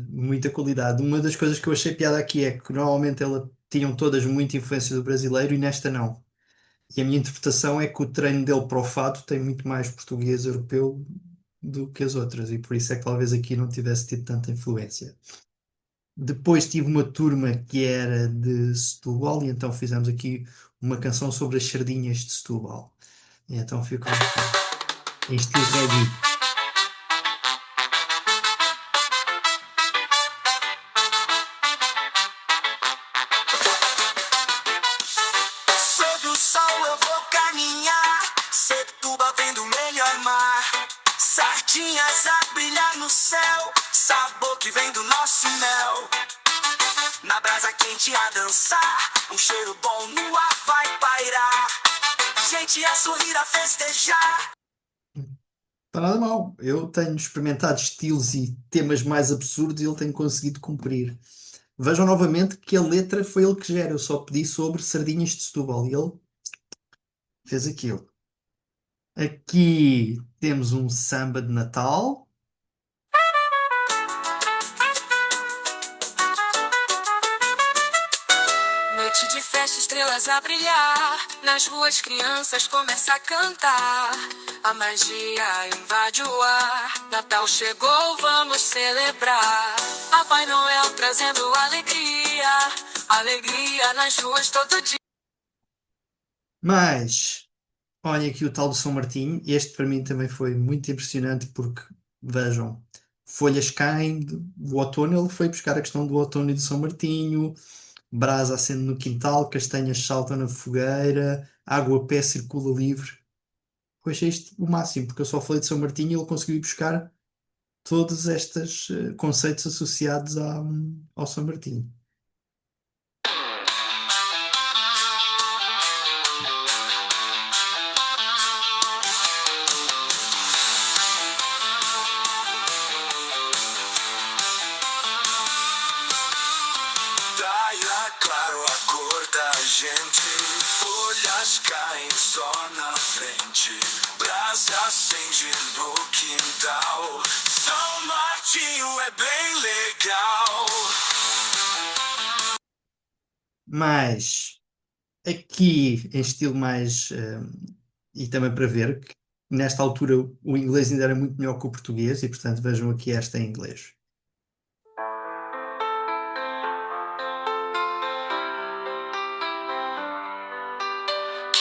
S7: muita qualidade. Uma das coisas que eu achei piada aqui é que normalmente ela tinham todas muita influência do brasileiro e nesta não. E a minha interpretação é que o treino dele para o fado tem muito mais português europeu do que as outras e por isso é que talvez aqui não tivesse tido tanta influência. Depois tive uma turma que era de Setúbal e então fizemos aqui uma canção sobre as sardinhas de Setúbal. E então ficou em estilo reggae.
S8: Sob o sol eu vou caminhar, Setúbal vendo o melhor mar, sardinhas a brilhar no céu, sabor que vem do nosso mel. Na brasa quente a dançar, um cheiro bom no ar vai pairar, gente a sorrir, a festejar.
S7: Está nada mal. Eu tenho experimentado estilos e temas mais absurdos e ele tem conseguido cumprir. Vejam novamente que a letra foi ele que gera. Eu só pedi sobre sardinhas de Setúbal e ele fez aquilo. Aqui temos um samba de Natal.
S8: Noite de festa, estrelas a brilhar, nas ruas crianças começam a cantar, a magia invade o ar, Natal chegou, vamos celebrar, Papai Noel trazendo alegria, alegria nas ruas todo dia.
S7: Mas, olha aqui o tal do São Martinho. Este para mim também foi muito impressionante porque, vejam, folhas caem, o outono ele foi buscar a questão do outono e do São Martinho, brasa acende no quintal, castanhas saltam na fogueira, água a pé circula livre. Eu achei isto o máximo, porque eu só falei de São Martinho e ele conseguiu ir buscar todos estes conceitos associados ao São Martinho.
S8: Praia, claro, a cor da gente, folhas caem só na frente, brasa acende no quintal, São Martinho é bem legal.
S7: Mas aqui em estilo mais e também para ver que nesta altura o inglês ainda era muito melhor que o português e portanto vejam aqui esta em inglês.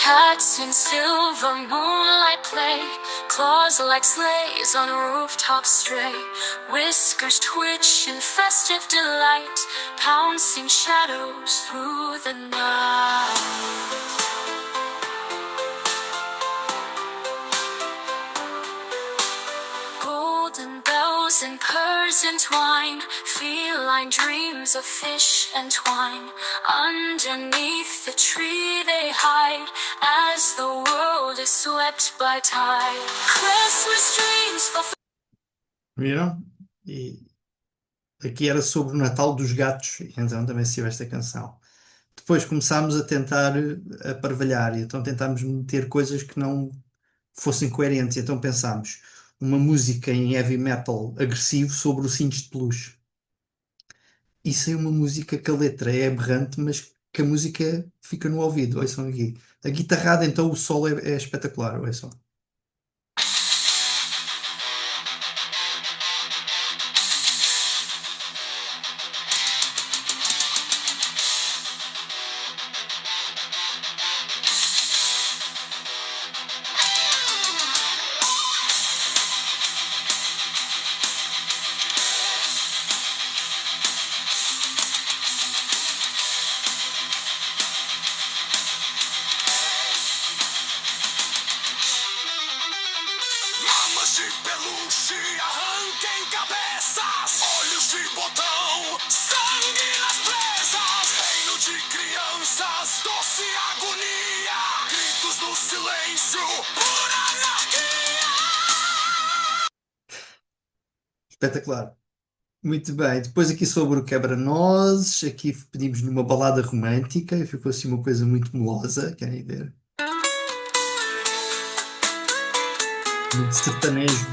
S8: Cats in silver moonlight play, claws like sleighs on rooftops stray, whiskers twitch in festive delight, pouncing shadows through the night. Golden bells and purrs entwine, feline dreams of fish and twine. Underneath the tree they hide, as the world is swept by tide. Christmas dreams fulfilled.
S7: Viram? E aqui era sobre o Natal dos gatos, então também se esta canção. Depois começámos a tentar aparvalhar, e então tentámos meter coisas que não fossem coerentes. Então pensámos uma música em heavy metal agressivo sobre ursinhos de peluche. Isso é uma música que a letra é aberrante, mas que a música fica no ouvido. Ouçam aqui. A guitarrada, então, o solo é espetacular. Ouçam.
S8: Mamas de peluche, arranquem cabeças, olhos de botão, sangue nas presas, reino de crianças, doce agonia, gritos no silêncio, pura anarquia.
S7: Espetacular. Muito bem. Depois aqui sobre o quebra-nozes. Aqui pedimos numa balada romântica e ficou assim uma coisa muito melosa. Querem ver? Muito sertanejo.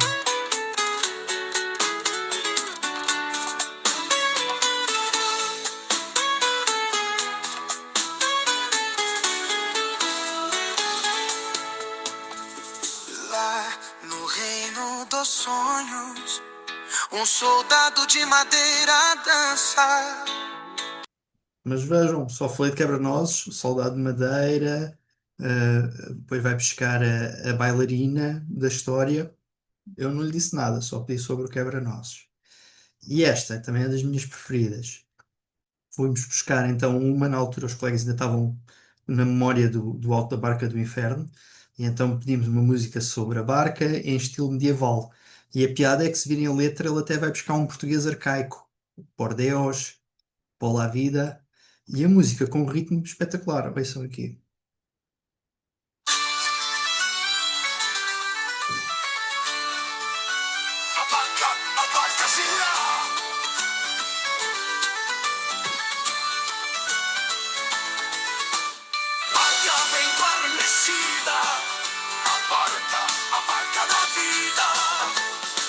S8: Lá no reino dos sonhos, soldado de madeira dança.
S7: Mas vejam, só falei de quebra-nozes, soldado de madeira, depois vai buscar a bailarina da história. Eu não lhe disse nada, só pedi sobre o quebra-nozes. E esta também é das minhas preferidas. Fomos buscar então uma, na altura os colegas ainda estavam na memória do Alto da Barca do Inferno, e então pedimos uma música sobre a barca em estilo medieval. E a piada é que se virem a letra, ele até vai buscar um português arcaico, por Deus, por la vida, e a música com um ritmo espetacular. Vejam aqui.
S8: A barca gira. Barca bem guarnecida. A barca da vida.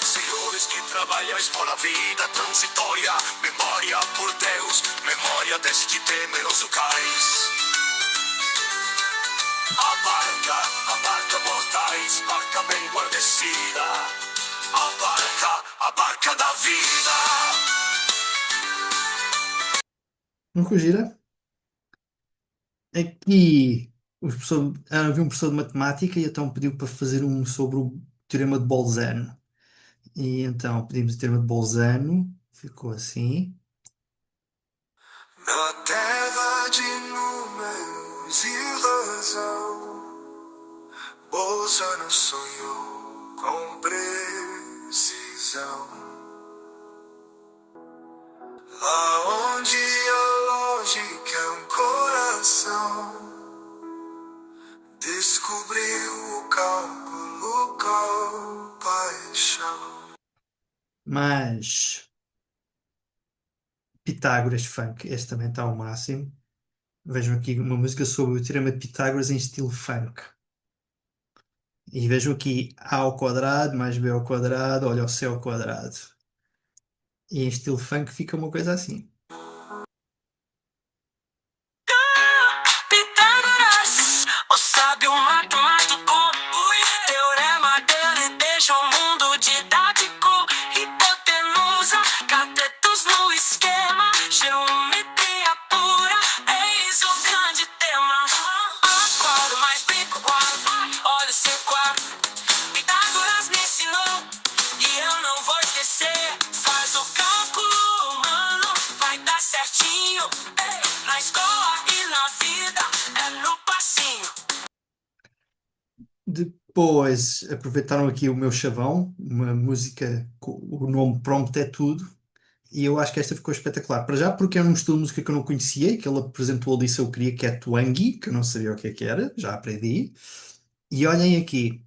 S8: Senhores que trabalhais por a vida transitória. Memória por Deus, memória deste temeroso cais. A barca mortais, barca bem guarnecida. A barca da vida.
S7: Não gira? Aqui havia um professor de matemática e então pediu para fazer um sobre o teorema de Bolzano. E então pedimos o teorema de Bolzano, ficou assim.
S8: Na terra de números e razão, Bolzano sonhou com precisão. Lá onde a lógica é um coração, descobriu o cálculo com paixão.
S7: Mas Pitágoras Funk, este também está ao máximo. Vejam aqui uma música sobre o teorema de Pitágoras em estilo funk. E vejam aqui A ao quadrado mais B ao quadrado, olha o C ao quadrado. E em estilo funk fica uma coisa assim.
S8: Pitágoras, o sábio matemático, teorema dele deixa o mundo didático. Hipotenusa, catetos no esquema, geometria pura, eis o grande tema. A4 mais B4, olha o C4. Pitágoras me ensinou e eu não vou esquecer. Faz o cálculo humano, vai dar certinho. Ei, na escola e na vida é no passinho.
S7: Depois aproveitaram aqui o meu chavão, uma música, o nome Prompt é Tudo, e eu acho que esta ficou espetacular. Para já porque é um estilo de música que eu não conhecia, e que ele apresentou ali se eu queria, que é Twangy, que eu não sabia o que é que era, já aprendi. E olhem aqui,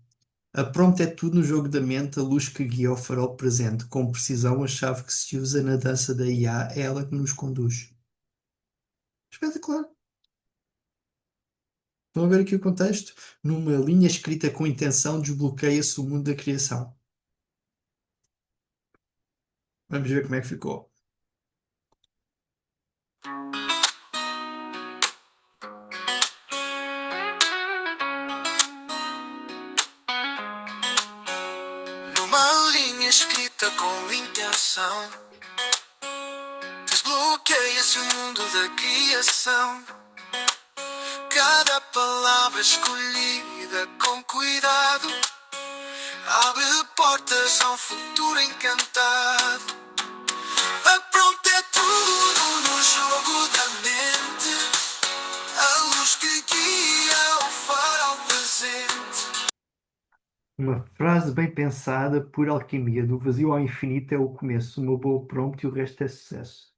S7: a Prompt é Tudo no jogo da mente, a luz que guia o farol presente, com precisão a chave que se usa na dança da IA, é ela que nos conduz. Espetacular. Estão a ver aqui o contexto? Numa linha escrita com intenção, desbloqueia-se o mundo da criação. Vamos ver como é que ficou.
S8: Numa linha escrita com intenção, desbloqueia-se o mundo da criação. Cada palavra escolhida com cuidado abre portas a um futuro encantado. A pronto é tudo no jogo da mente, a luz que guia o farol presente.
S1: Uma frase bem pensada, por alquimia, do vazio ao infinito é o começo, uma boa prompt e o resto é sucesso.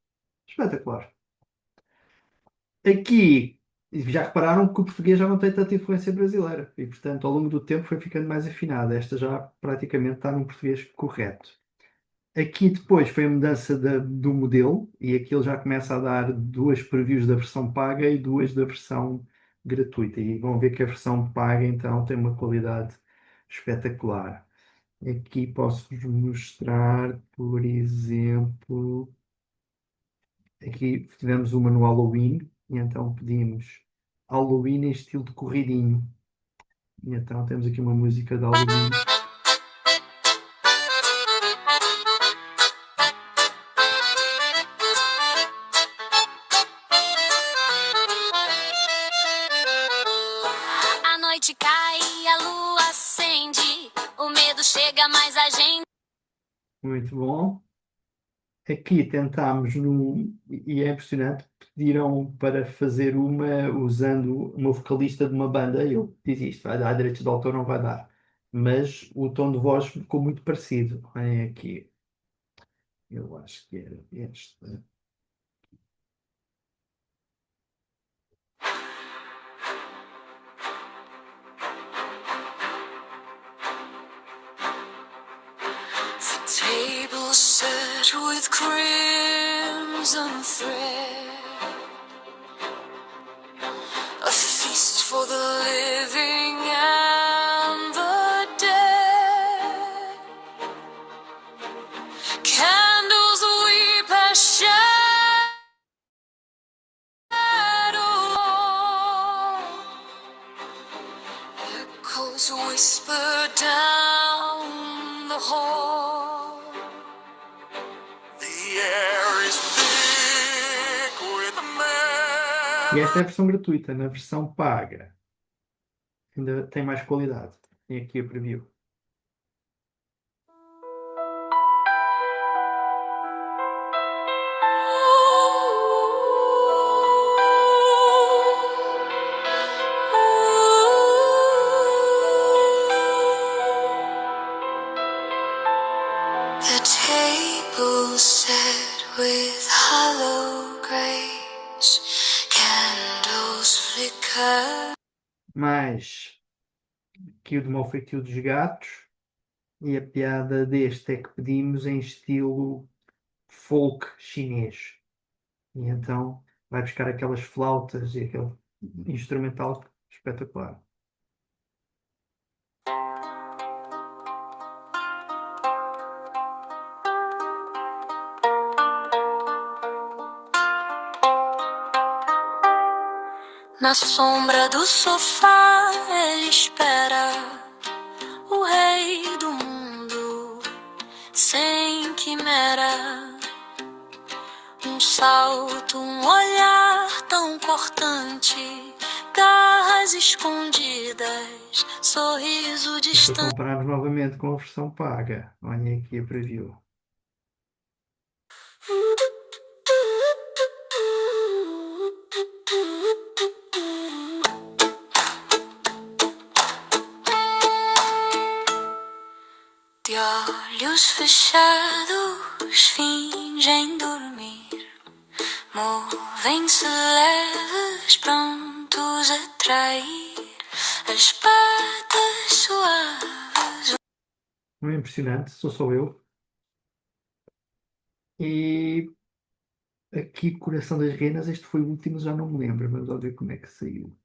S1: Espetacular. Aqui, já repararam que o português já não tem tanta influência brasileira e, portanto, ao longo do tempo foi ficando mais afinada. Esta já praticamente está num português correto. Aqui depois foi a mudança do modelo e aqui ele já começa a dar duas previews da versão paga e duas da versão gratuita. E vão ver que a versão paga então tem uma qualidade espetacular. Aqui posso-vos mostrar, por exemplo, aqui tivemos uma no Halloween e então pedimos Halloween em estilo de corridinho. E então temos aqui uma música de Halloween.
S8: A noite cai, a lua acende, o medo chega, mas a gente.
S1: Muito bom. Aqui tentámos, e é impressionante, pediram para fazer uma usando uma vocalista de uma banda. Eu disse isto, vai dar direitos de autor, não vai dar. Mas o tom de voz ficou muito parecido. É aqui. Eu acho que era este.
S8: The table set with crimson thread, a feast for the living and the dead. Candles weep as shadow, echoes whisper down the hall. The air is thick with
S1: E esta é a versão gratuita. Na versão paga ainda tem mais qualidade. Tem aqui a preview.
S8: The table set with hollow grace, candles flicker.
S1: Mais aqui o de mau feitio dos gatos. E a piada deste é que pedimos em estilo folk chinês. E então vai buscar aquelas flautas e aquele instrumental espetacular.
S8: Na sombra do sofá ele espera o rei do mundo, sem quimera. Um salto, um olhar tão cortante, garras escondidas, sorriso
S1: Se
S8: distante.
S1: compararmos novamente com a versão paga, olhem aqui a preview.
S8: De olhos fechados, fingem dormir, movem-se leves, prontos a trair as patas suaves.
S1: Não é impressionante? Sou só eu. E aqui, Coração das Renas, este foi o último, já não me lembro, mas vamos ver como é que saiu.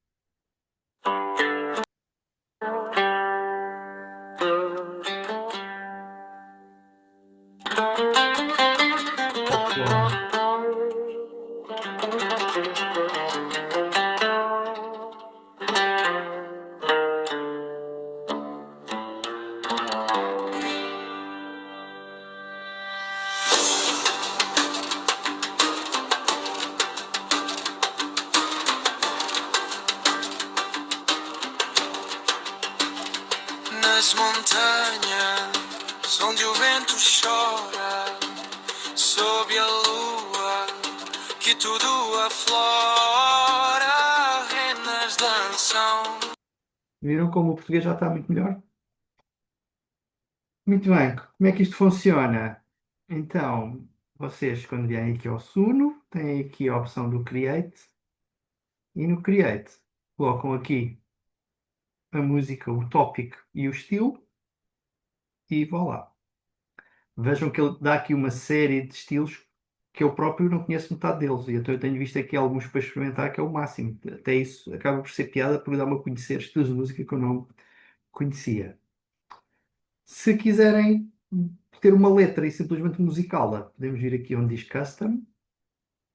S8: nas montanhas, onde o vento chora, sob a lua, que tudo aflora, renas dançam.
S1: Viram como o português já está muito melhor? Muito bem, como é que isto funciona? Então, vocês, quando vierem aqui ao Suno, têm aqui a opção do Create, e no Create colocam aqui a música, o tópico e o estilo, e vão lá. Vejam que ele dá aqui uma série de estilos que eu próprio não conheço metade deles, e então eu tenho visto aqui alguns para experimentar, que é o máximo. Até isso acaba por ser piada, porque dá-me a conhecer estilos de música que eu não conhecia. Se quiserem ter uma letra e simplesmente musicá-la, podemos vir aqui onde diz Custom,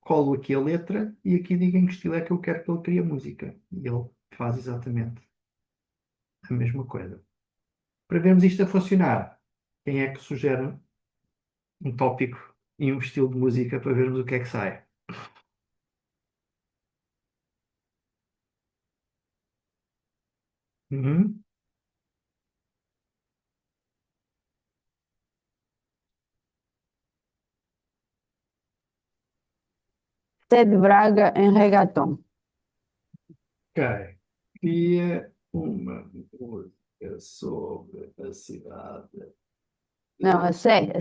S1: colo aqui a letra e aqui digo em que estilo é que eu quero que ele crie a música. E ele faz exatamente a mesma coisa. Para vermos isto a funcionar, quem é que sugere um tópico e um estilo de música para vermos o que é que sai? Uhum.
S11: Ted Braga em reggaeton.
S1: Ok. Cria uma música sobre a cidade.
S11: Não, eu sei.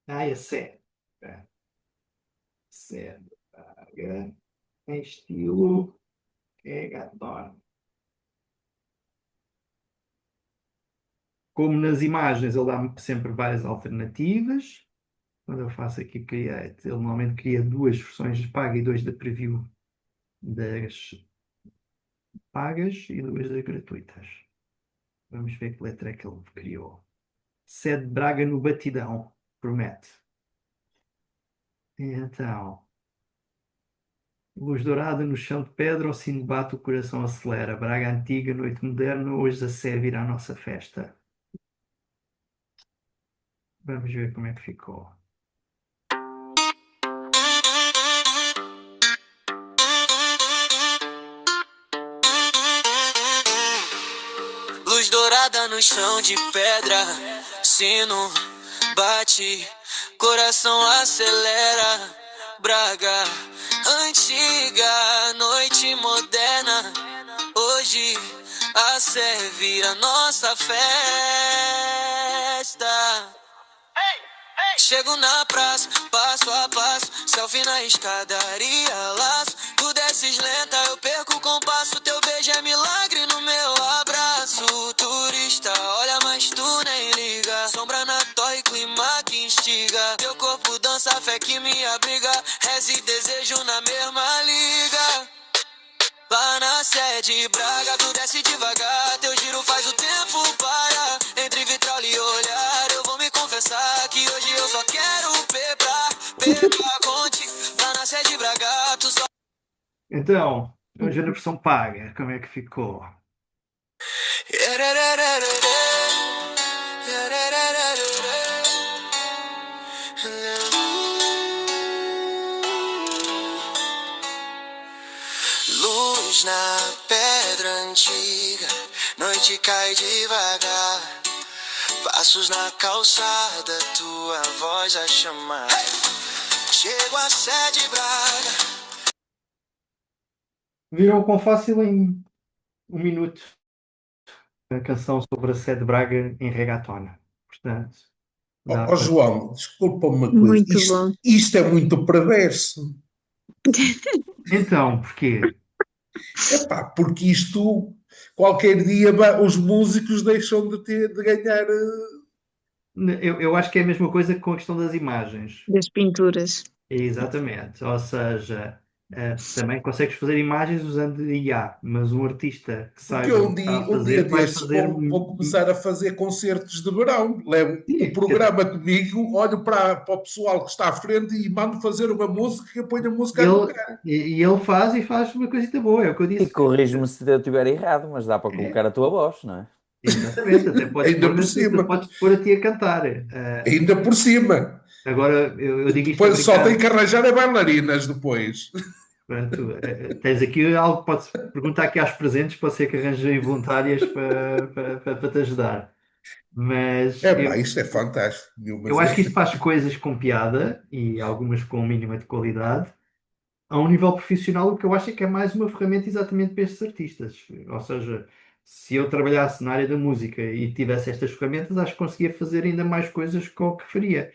S1: Ah, é Sé. Ok. Sé de Braga em estilo reggaeton. Como nas imagens, ele dá-me sempre várias alternativas. Quando eu faço aqui Create, ele normalmente cria duas versões de paga e dois da preview das pagas e duas das gratuitas. Vamos ver que letra é que ele criou. Sede Braga no batidão, promete. Então, luz dourada no chão de pedra, ao sino bate, o coração acelera. Braga antiga, noite moderna, hoje a Sé vira a nossa festa. Vamos ver como é que ficou.
S8: Luz dourada no chão de pedra, sino bate, coração acelera. Braga, antiga, noite moderna, hoje a Sé vira nossa festa. Chego na praça, passo a passo, selfie na escadaria, laço. Tu desces lenta, eu perco o compasso, teu beijo é milagre no meu abraço. Turista, olha, mas tu nem liga, sombra na torre, clima que instiga. Teu corpo dança, fé que me abriga, reza e desejo na mesma liga. Lá na sede Braga, tu desce devagar, teu giro faz o tempo parar. Entre vitrola e olhar, eu vou me confessar que hoje eu só quero pegar contigo. Lá na sede Braga, tu só...
S1: Então, vamos ver na versão paga, como é que ficou.
S8: Luz na pedra antiga, noite cai devagar. Passos na calçada, tua voz a chamar. Chego a Sé de Braga.
S1: Viram quão fácil em um minuto a canção sobre a Sé de Braga em reggaeton. Portanto, dá para...
S3: João, desculpa-me uma coisa.
S6: Muito bom.
S3: Isto é muito perverso.
S1: Então, porquê?
S3: Epá, porque isto, qualquer dia, os músicos deixam de ganhar.
S1: Eu acho que é a mesma coisa com a questão das imagens.
S6: Das pinturas.
S1: Exatamente. Ou seja, também consegues fazer imagens usando IA, mas um artista que
S3: Porque
S1: saiba
S3: eu
S1: o que está a
S3: um
S1: fazer
S3: dia
S1: vai
S3: desses
S1: fazer...
S3: vou começar a fazer concertos de verão. Levo
S1: Sim,
S3: o programa comigo, olho para o pessoal que está à frente e mando fazer uma música e ponho a música a tocar.
S1: E ele faz uma coisita boa, é o que eu
S2: E
S1: disse.
S2: corrijo-me se eu estiver errado, mas dá para colocar a tua voz, não é?
S1: Exatamente, até
S3: Ainda por cima.
S1: podes pôr a ti a cantar.
S3: Ainda por cima.
S1: Agora, eu digo isto a
S3: Depois só
S1: brincar.
S3: tem que arranjar bailarinas depois.
S1: Pronto, tens aqui algo que podes perguntar aqui aos presentes, pode ser que arranjem voluntárias para te ajudar. Mas
S3: É pá, isto é fantástico, meu,
S1: eu
S3: mas
S1: acho
S3: é.
S1: que isto faz coisas com piada e algumas com um mínima de qualidade. A um nível profissional, o que eu acho é que é mais uma ferramenta exatamente para estes artistas. Ou seja, se eu trabalhasse na área da música e tivesse estas ferramentas, acho que conseguia fazer ainda mais coisas com o que faria.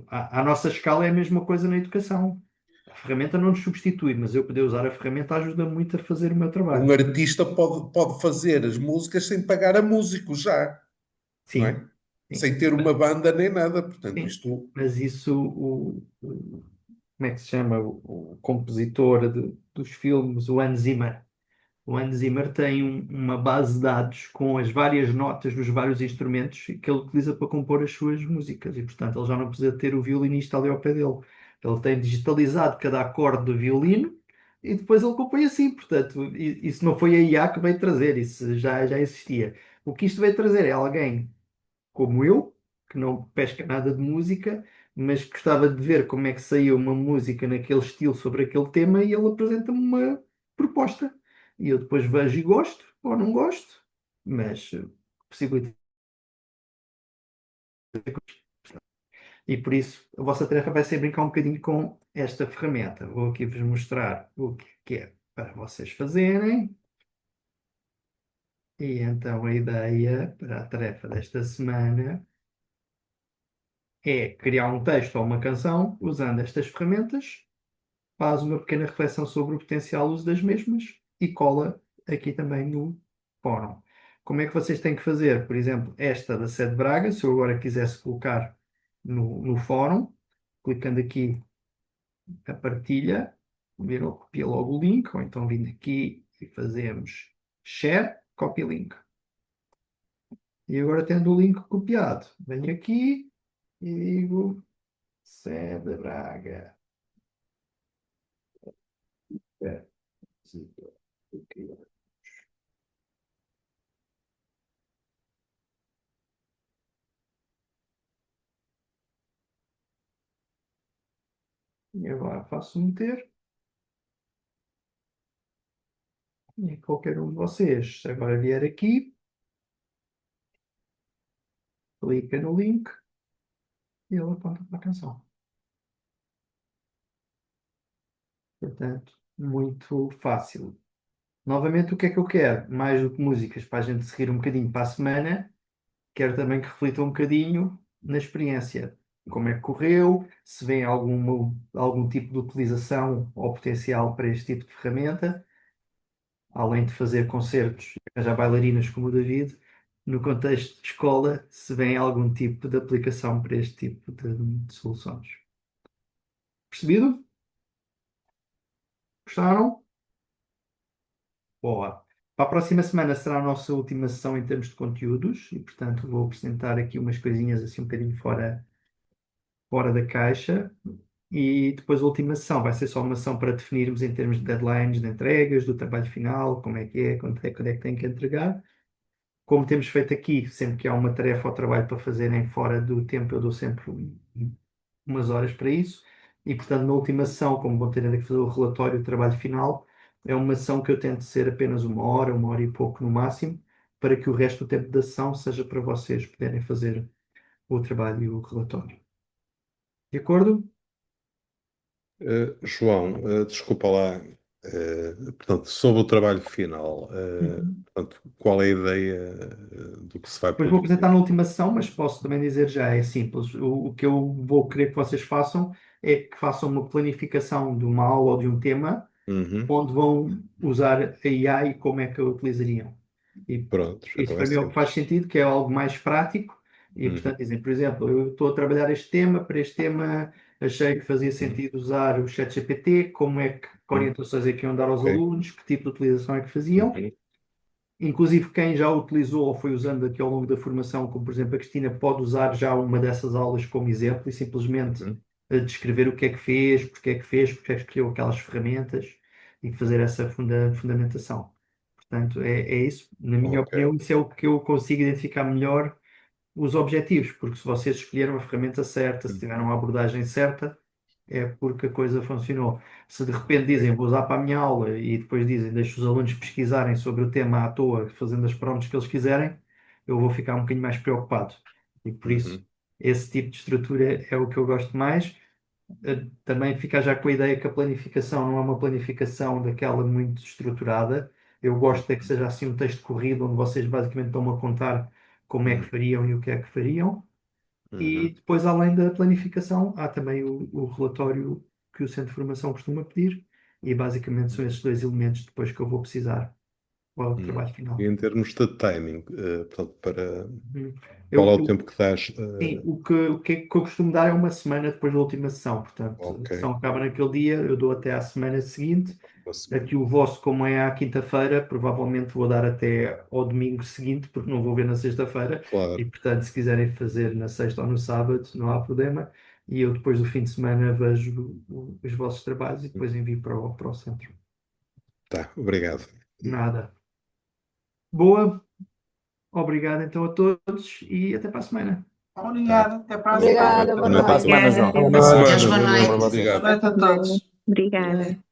S1: À nossa escala é a mesma coisa na educação. A ferramenta não nos substitui, mas eu poder usar a ferramenta ajuda muito a fazer o meu
S3: Um
S1: trabalho.
S3: artista pode fazer as músicas sem pagar a músico já, não
S1: Sim,
S3: é?
S1: sim,
S3: Sem ter uma banda nem nada. Portanto,
S1: sim.
S3: isto.
S1: Mas isso, como é que se chama? O compositor dos filmes, o Hans Zimmer. O Hans Zimmer tem uma base de dados com as várias notas dos vários instrumentos que ele utiliza para compor as suas músicas e, portanto, ele já não precisa ter o violinista ali ao pé dele. Ele tem digitalizado cada acorde do violino e depois ele compõe assim. Portanto, isso não foi a IA que veio trazer, isso já existia. O que isto veio trazer é alguém como eu, que não pesca nada de música, mas gostava de ver como é que saía uma música naquele estilo sobre aquele tema e ele apresenta-me uma proposta. E eu depois vejo e gosto ou não gosto, mas possibilita. E por isso a vossa tarefa vai ser brincar um bocadinho com esta ferramenta. Vou aqui vos mostrar o que é para vocês fazerem. E então a ideia para a tarefa desta semana é criar um texto ou uma canção usando estas ferramentas, faz uma pequena reflexão sobre o potencial uso das mesmas e cola aqui também no fórum. Como é que vocês têm que fazer? Por exemplo, esta da Sede Braga, se eu agora quisesse colocar no fórum, clicando aqui a partilha, viram, copia logo o link, ou então vindo aqui e fazemos share, copy link. E agora tendo o link copiado, venho aqui e digo Sede Braga. É, sim, ok. E agora faço meter. E qualquer um de vocês, se agora vier aqui, clica no link e ele aponta para a canção. Portanto, muito fácil. Novamente, o que é que eu quero? Mais do que músicas para a gente seguir um bocadinho para a semana, quero também que reflita um bocadinho na experiência. Como é que correu, se vem algum tipo de utilização ou potencial para este tipo de ferramenta, além de fazer concertos e arranjar bailarinas como o David, no contexto de escola, se vem algum tipo de aplicação para este tipo de soluções. Percebido? Gostaram? Boa. Para a próxima semana será a nossa última sessão em termos de conteúdos e, portanto, vou apresentar aqui umas coisinhas assim um bocadinho fora da caixa. E depois a última sessão vai ser só uma sessão para definirmos em termos de deadlines de entregas, do trabalho final, como é que é, quando é que tem que entregar. Como temos feito aqui, sempre que há uma tarefa ou trabalho para fazerem fora do tempo, eu dou sempre umas horas para isso. E, portanto, na última sessão, como vão ter ainda que fazer o relatório, o trabalho final, é uma sessão que eu tento ser apenas uma hora e pouco no máximo, para que o resto do tempo da sessão seja para vocês poderem fazer o trabalho e o relatório. De acordo?
S5: João, desculpa lá, portanto, sobre o trabalho final,
S1: Uhum.
S5: portanto, qual é a ideia, do que se vai
S1: Depois vou apresentar
S5: produzir?
S1: na última sessão, mas posso também dizer já, é simples. O que eu vou querer que vocês façam é que façam uma planificação de uma aula ou de um tema
S5: Uhum.
S1: onde vão usar a IA e como é que a utilizariam. E
S5: Pronto,
S1: isso
S5: então é
S1: para mim é o que faz
S5: simples.
S1: sentido, que é algo mais prático. E,
S5: Uhum.
S1: portanto, dizem, por exemplo, eu estou a trabalhar este tema, para este tema achei que fazia
S5: Uhum.
S1: sentido usar o ChatGPT, que
S5: Uhum.
S1: orientações é que iam dar aos
S5: Ok.
S1: alunos, que tipo de utilização é que faziam.
S5: Uhum.
S1: Inclusive, quem já utilizou ou foi usando aqui ao longo da formação, como por exemplo a Cristina, pode usar já uma dessas aulas como exemplo e simplesmente
S5: Uhum.
S1: descrever o que é que fez, porque é que escolheu aquelas ferramentas e fazer essa fundamentação. Portanto, é isso. Na minha
S5: Ok.
S1: opinião, isso é o que eu consigo identificar melhor os objetivos, porque se vocês escolheram a ferramenta certa, se tiveram a abordagem certa, é porque a coisa funcionou. Se de repente
S5: Ok.
S1: dizem vou usar para a minha aula e depois dizem deixo os alunos pesquisarem sobre o tema à toa, fazendo as prompts que eles quiserem, eu vou ficar um bocadinho mais preocupado. E por isso, esse tipo de estrutura é o que eu gosto mais. Também ficar já com a ideia que a planificação não é uma planificação daquela muito estruturada. Eu gosto é que seja assim um texto corrido, onde vocês basicamente estão a contar como é que fariam e o que é que fariam. E depois, além da planificação, há também o relatório que o Centro de Formação costuma pedir, e basicamente são esses dois elementos depois que eu vou precisar para o trabalho final.
S5: E em termos de timing, portanto,
S1: Uhum.
S5: qual é o
S1: Eu-
S5: tempo que dás?
S1: Sim, o que eu costumo dar é uma semana depois da última sessão. Portanto, a
S5: Ok.
S1: sessão acaba naquele dia, eu dou até à semana seguinte.
S5: Uma semana.
S1: Aqui o vosso, como é à quinta-feira, provavelmente vou dar até ao domingo seguinte, porque não vou ver na sexta-feira.
S5: Claro.
S1: E, portanto, se quiserem fazer na sexta ou no sábado, não há problema. E eu depois do fim de semana vejo os vossos trabalhos e depois envio para o centro.
S5: Tá, obrigado.
S1: Nada. Boa. Obrigado então a todos e até para a semana.
S6: Obrigada, até para a
S11: Obrigada,
S6: semana.
S11: boa
S2: Até para a
S11: noite.
S2: semana, João.
S3: Boa semana,
S6: Deus, boa
S3: boa
S6: noite.
S3: noite. Obrigado.
S6: Boa noite a todos.
S12: Obrigada.